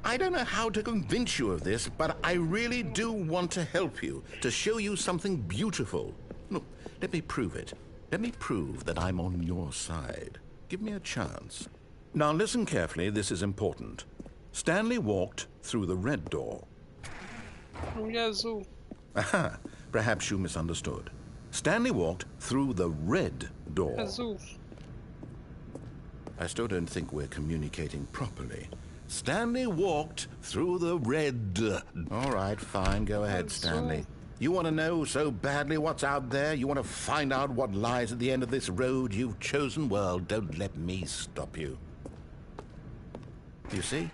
I don't know how to convince you of this, but I really do want to help you, to show you something beautiful. Look, let me prove it. Let me prove that I'm on your side. Give me a chance. Now listen carefully, this is important. Stanley walked through the red door. Aha, perhaps you misunderstood. Stanley walked through the red door. I still don't think we're communicating properly. Stanley walked through the red... All right, fine, go ahead, Stanley. You want to know so badly what's out there? You want to find out what lies at the end of this road you've chosen? Well, don't let me stop you. You see?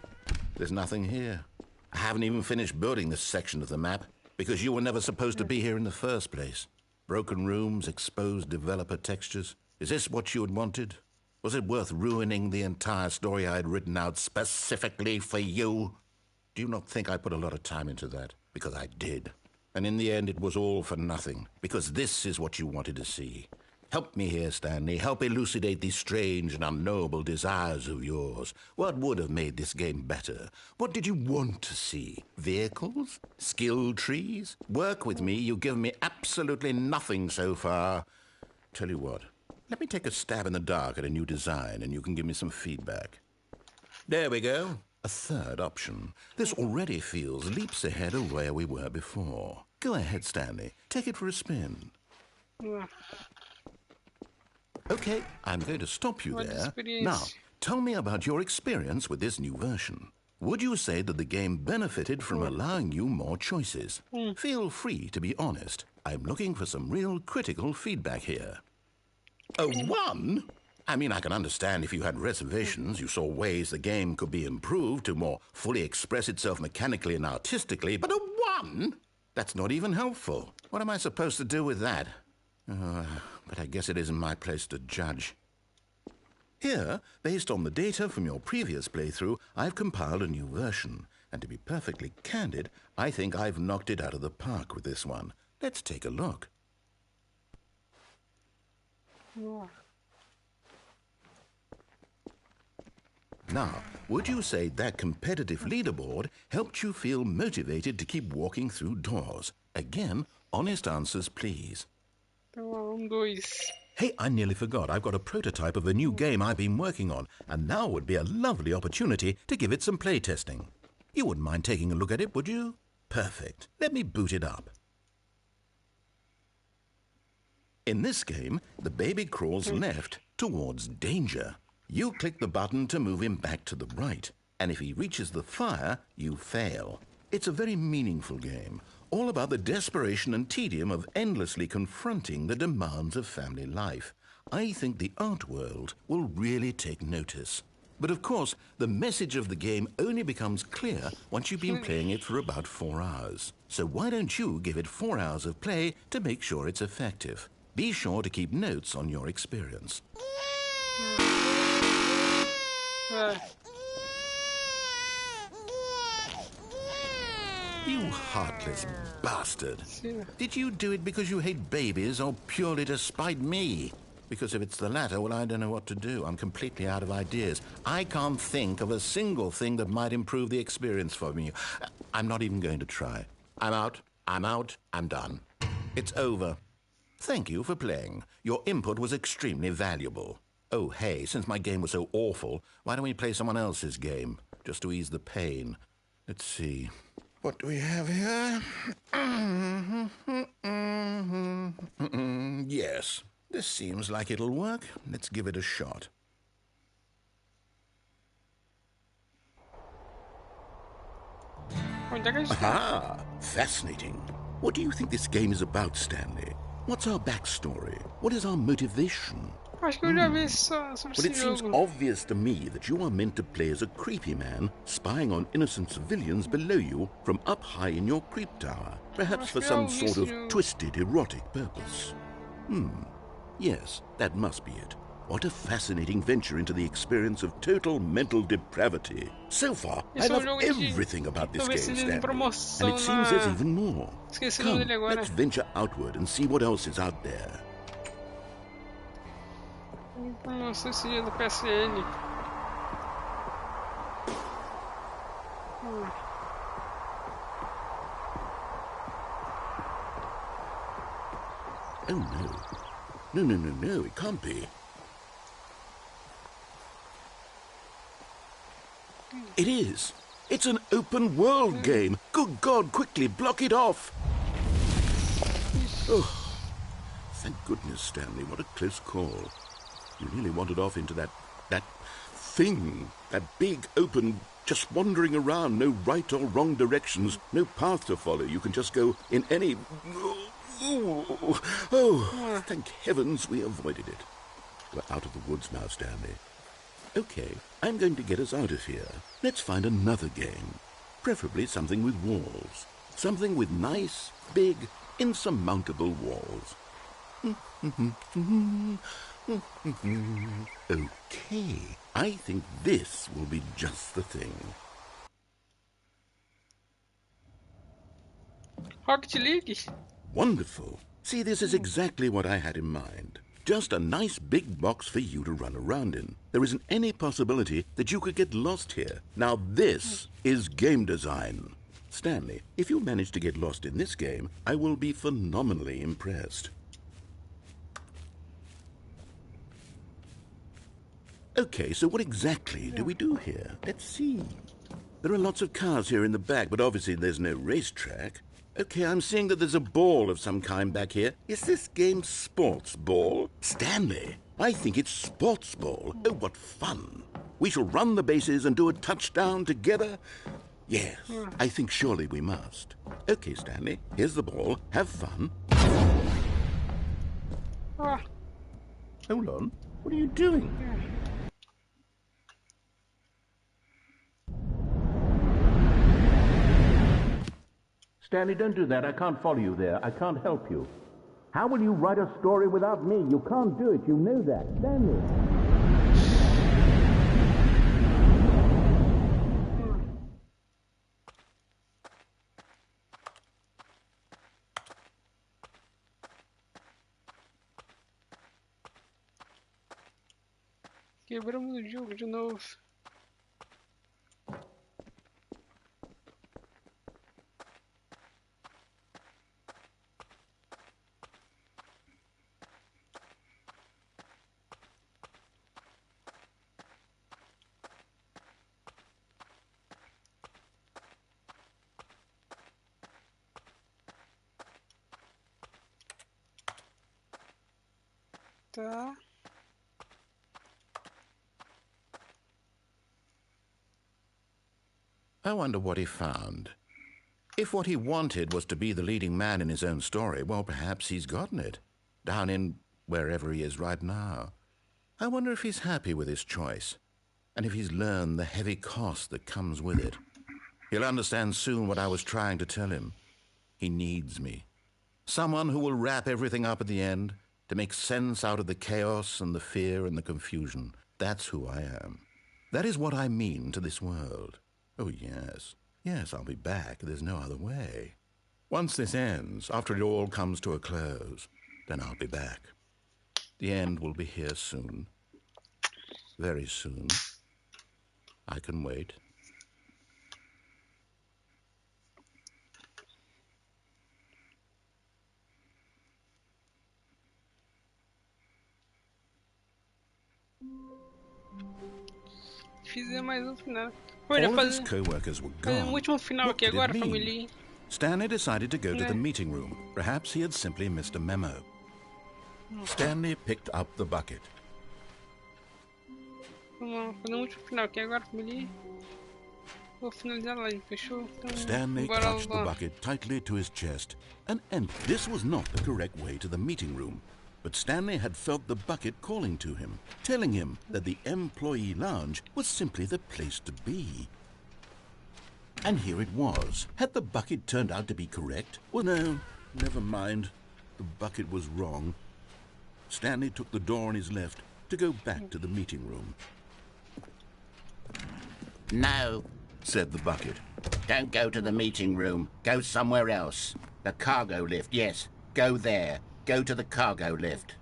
There's nothing here. I haven't even finished building this section of the map because you were never supposed to be here in the first place. Broken rooms, exposed developer textures. Is this what you had wanted? Was it worth ruining the entire story I had written out specifically for you? Do you not think I put a lot of time into that? Because I did. And in the end, it was all for nothing, because this is what you wanted to see. Help me here, Stanley. Help elucidate these strange and unknowable desires of yours. What would have made this game better? What did you want to see? Vehicles? Skill trees? Work with me. You've given me absolutely nothing so far. Tell you what, let me take a stab in the dark at a new design, and you can give me some feedback. There we go. A third option. This already feels leaps ahead of where we were before. Go ahead, Stanley. Take it for a spin. Okay, I'm going to stop you there. Now, tell me about your experience with this new version. Would you say that the game benefited from allowing you more choices? Feel free to be honest. I'm looking for some real critical feedback here. A 1? I mean, I can understand if you had reservations, you saw ways the game could be improved to more fully express itself mechanically and artistically, but a 1? That's not even helpful. What am I supposed to do with that? But I guess it isn't my place to judge. Here, based on the data from your previous playthrough, I've compiled a new version. And to be perfectly candid, I think I've knocked it out of the park with this one. Let's take a look. Now, would you say that competitive leaderboard helped you feel motivated to keep walking through doors? Again, honest answers, please. Hey, I nearly forgot. I've got a prototype of a new game I've been working on, and now would be a lovely opportunity to give it some playtesting. You wouldn't mind taking a look at it, would you? Perfect. Let me boot it up. In this game, the baby crawls left towards danger. You click the button to move him back to the right, and if he reaches the fire, you fail. It's a very meaningful game, all about the desperation and tedium of endlessly confronting the demands of family life. I think the art world will really take notice. But of course, the message of the game only becomes clear once you've been playing it for about 4 hours. So why don't you give it 4 hours of play to make sure it's effective? Be sure to keep notes on your experience. You heartless bastard. Did you do it because you hate babies or purely to spite me? Because if it's the latter, well, I don't know what to do. I'm completely out of ideas. I can't think of a single thing that might improve the experience for me. I'm not even going to try. I'm out. I'm done. It's over. Thank you for playing. Your input was extremely valuable. Oh, hey, since my game was so awful, why don't we play someone else's game, just to ease the pain? Let's see. What do we have here? Yes, this seems like it'll work. Let's give it a shot. Aha! Fascinating. What do you think this game is about, Stanley? What's our backstory? What is our motivation? Acho que eu já vi sobre Well, it seems obvious to me that you are meant to play as a creepy man, spying on innocent civilians below you from up high in your creep tower, perhaps for some sort of twisted, erotic purpose. Yes, that must be it. What a fascinating venture into the experience of total mental depravity. So far, I love everything about this game, Stanley, and it seems there's even more. Come, let's venture outward and see what else is out there. Não sei se é do PSN. Oh no, it can't be. It is. It's an open world game. Good God, quickly block it off. Oh, thank goodness, Stanley. What a close call. You really wandered off into that thing, that big, open, just wandering around, no right or wrong directions, no path to follow. You can just go in any... Oh, thank heavens we avoided it. We're out of the woods now, Stanley. Okay, I'm going to get us out of here. Let's find another game. Preferably something with walls. Something with nice, big, insurmountable walls. Okay, I think this will be just the thing. Rocket League? Wonderful. See, this is exactly what I had in mind. Just a nice big box for you to run around in. There isn't any possibility that you could get lost here. Now this is game design. Stanley, if you manage to get lost in this game, I will be phenomenally impressed. Okay, so what exactly do we do here? Let's see. There are lots of cars here in the back, but obviously there's no racetrack. Okay, I'm seeing that there's a ball of some kind back here. Is this game sports ball? Stanley, I think it's sports ball. Oh, what fun. We shall run the bases and do a touchdown together. Yes, I think surely we must. Okay, Stanley, here's the ball. Have fun. Hold on. What are you doing? Stanley, don't do that. I can't follow you there. I can't help you. How will you write a story without me? You can't do it. You know that. Stanley. Quebramos o jogo de novo. Tá. I wonder what he found. If what he wanted was to be the leading man in his own story, well, perhaps he's gotten it, down in wherever he is right now. I wonder if he's happy with his choice, and if he's learned the heavy cost that comes with it. He'll understand soon what I was trying to tell him. He needs me. Someone who will wrap everything up at the end, to make sense out of the chaos and the fear and the confusion. That's who I am. That is what I mean to this world. Oh, yes. Yes, I'll be back. There's no other way. Once this ends, after it all comes to a close, then I'll be back. The end will be here soon. Very soon. I can wait. Fizer mais final. All of his co-workers were gone. Último final What aqui did it agora, mean? família. Stanley decided to go to the meeting room. Perhaps he had simply missed a memo. Stanley picked up the bucket. Vamos lá, fazer último final aqui agora, família. Vou finalizar a live, fechou? Então, Stanley clutched the bucket tightly to his chest and emptied. This was not the correct way to the meeting room. But Stanley had felt the bucket calling to him, telling him that the employee lounge was simply the place to be. And here it was. Had the bucket turned out to be correct? Well, no, never mind. The bucket was wrong. Stanley took the door on his left to go back to the meeting room. No, said the bucket. Don't go to the meeting room. Go somewhere else. The cargo lift, yes. Go there. Go to the cargo lift.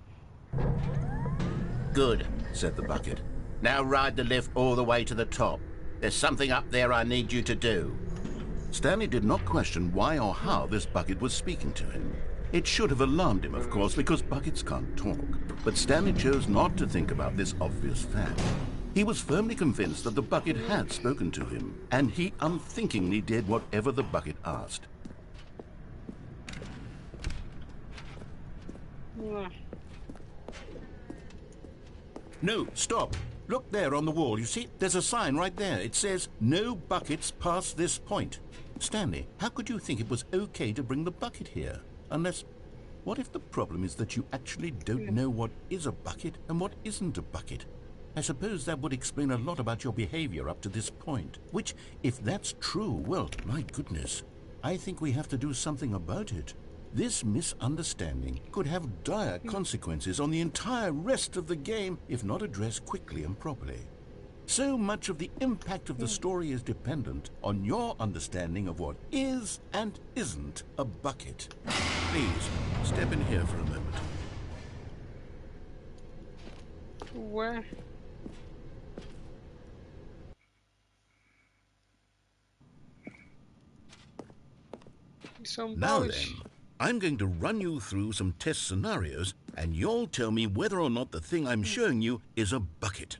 Good, said the bucket. Now ride the lift all the way to the top. There's something up there I need you to do. Stanley did not question why or how this bucket was speaking to him. It should have alarmed him, of course, because buckets can't talk. But Stanley chose not to think about this obvious fact. He was firmly convinced that the bucket had spoken to him, and he unthinkingly did whatever the bucket asked. No, stop. Look there on the wall. You see, there's a sign right there. It says, no buckets past this point. Stanley, how could you think it was okay to bring the bucket here? Unless, what if the problem is that you actually don't know what is a bucket and what isn't a bucket? I suppose that would explain a lot about your behavior up to this point. Which, if that's true, well, my goodness, I think we have to do something about it. This misunderstanding could have dire consequences on the entire rest of the game if not addressed quickly and properly. So much of the impact of the story is dependent on your understanding of what is and isn't a bucket. Please, step in here for a moment. Where? Now then, I'm going to run you through some test scenarios, and you'll tell me whether or not the thing I'm showing you is a bucket.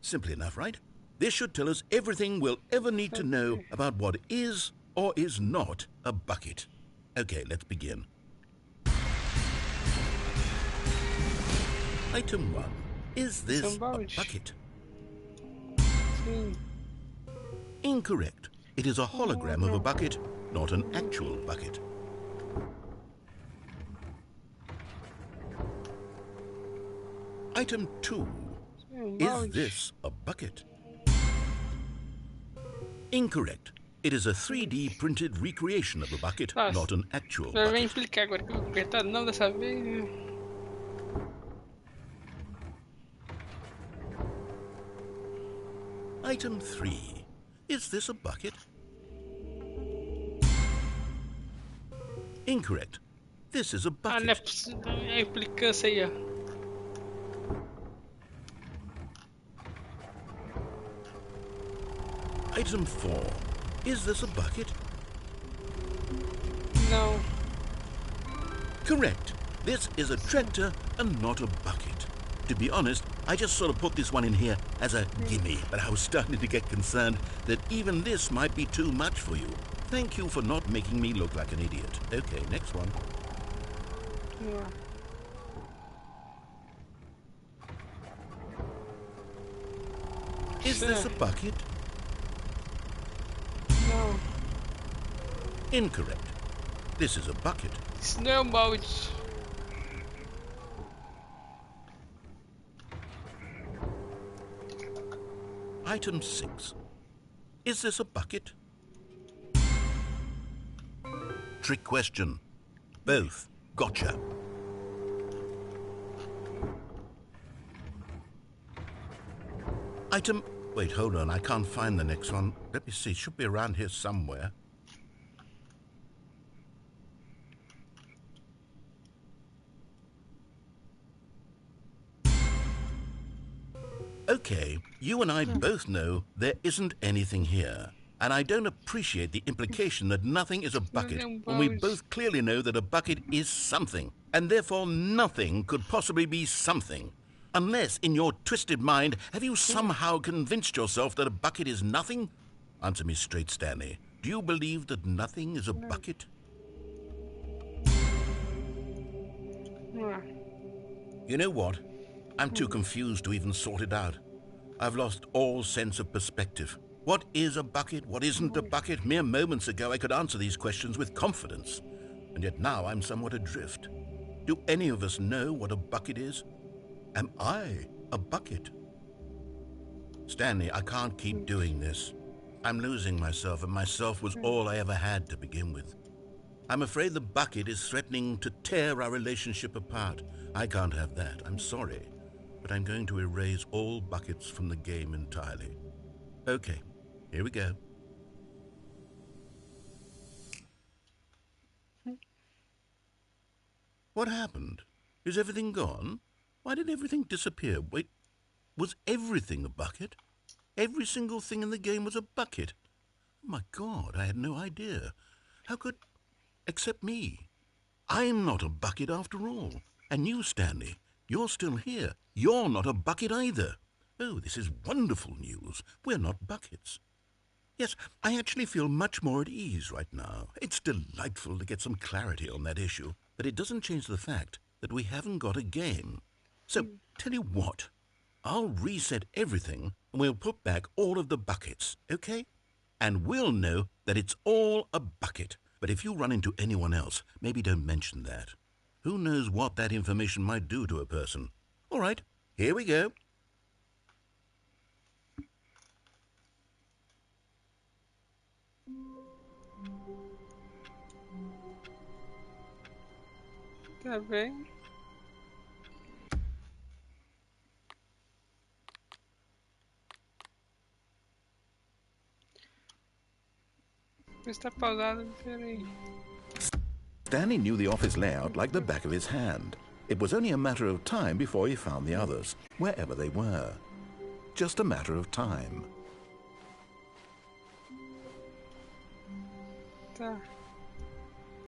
Simple enough, right? This should tell us everything we'll ever need to know about what is or is not a bucket. Okay, let's begin. Item 1. Is this a bucket? Incorrect. It is a hologram of a bucket, not an actual bucket. Item 2. Is this a bucket? Incorrect. It is a 3D printed recreation of a bucket, not an actual Já vem bucket. implicar agora que eu vou apertar não dessa vez. Item 3. Is this a bucket? Incorrect. This is a Ah, não é bucket. possível. É implicância aí, ó. Item 4. Is this a bucket? Não. Correct. This is a tractor and not a bucket. To be honest, I just sort of put this one in here as a gimme, but I was starting to get concerned that even this might be too much for you. Thank you for not making me look like an idiot. Okay, next one. Yeah. Is this a bucket? Não. Incorrect. This is a bucket. Isso não é um balde. Item 6. Is this a bucket? Trick question. Both. Gotcha. Item... Wait, hold on. I can't find the next one. Let me see. It should be around here somewhere. Okay, you and I both know there isn't anything here. And I don't appreciate the implication that nothing is a bucket when we both clearly know that a bucket is something, and therefore nothing could possibly be something. Unless, in your twisted mind, have you somehow convinced yourself that a bucket is nothing? Answer me straight, Stanley. Do you believe that nothing is a bucket? You know what? I'm too confused to even sort it out. I've lost all sense of perspective. What is a bucket? What isn't a bucket? Mere moments ago I could answer these questions with confidence. And yet now I'm somewhat adrift. Do any of us know what a bucket is? Am I a bucket? Stanley, I can't keep doing this. I'm losing myself, and myself was all I ever had to begin with. I'm afraid the bucket is threatening to tear our relationship apart. I can't have that. I'm sorry. But I'm going to erase all buckets from the game entirely. Okay, here we go. What happened? Is everything gone? Why did everything disappear? Wait, was everything a bucket? Every single thing in the game was a bucket. Oh my God, I had no idea. How could... Except me. I'm not a bucket after all. And you, Stanley, you're still here. You're not a bucket either. Oh, this is wonderful news. We're not buckets. Yes, I actually feel much more at ease right now. It's delightful to get some clarity on that issue, but it doesn't change the fact that we haven't got a game. So, tell you what, I'll reset everything and we'll put back all of the buckets, okay? And we'll know that it's all a bucket. But if you run into anyone else, maybe don't mention that. Who knows what that information might do to a person? All right, here we go. Tá bem. Está pausado, peraí. Stanley knew the office layout like the back of his hand. It was only a matter of time before he found the others, wherever they were. Just a matter of time. Tá.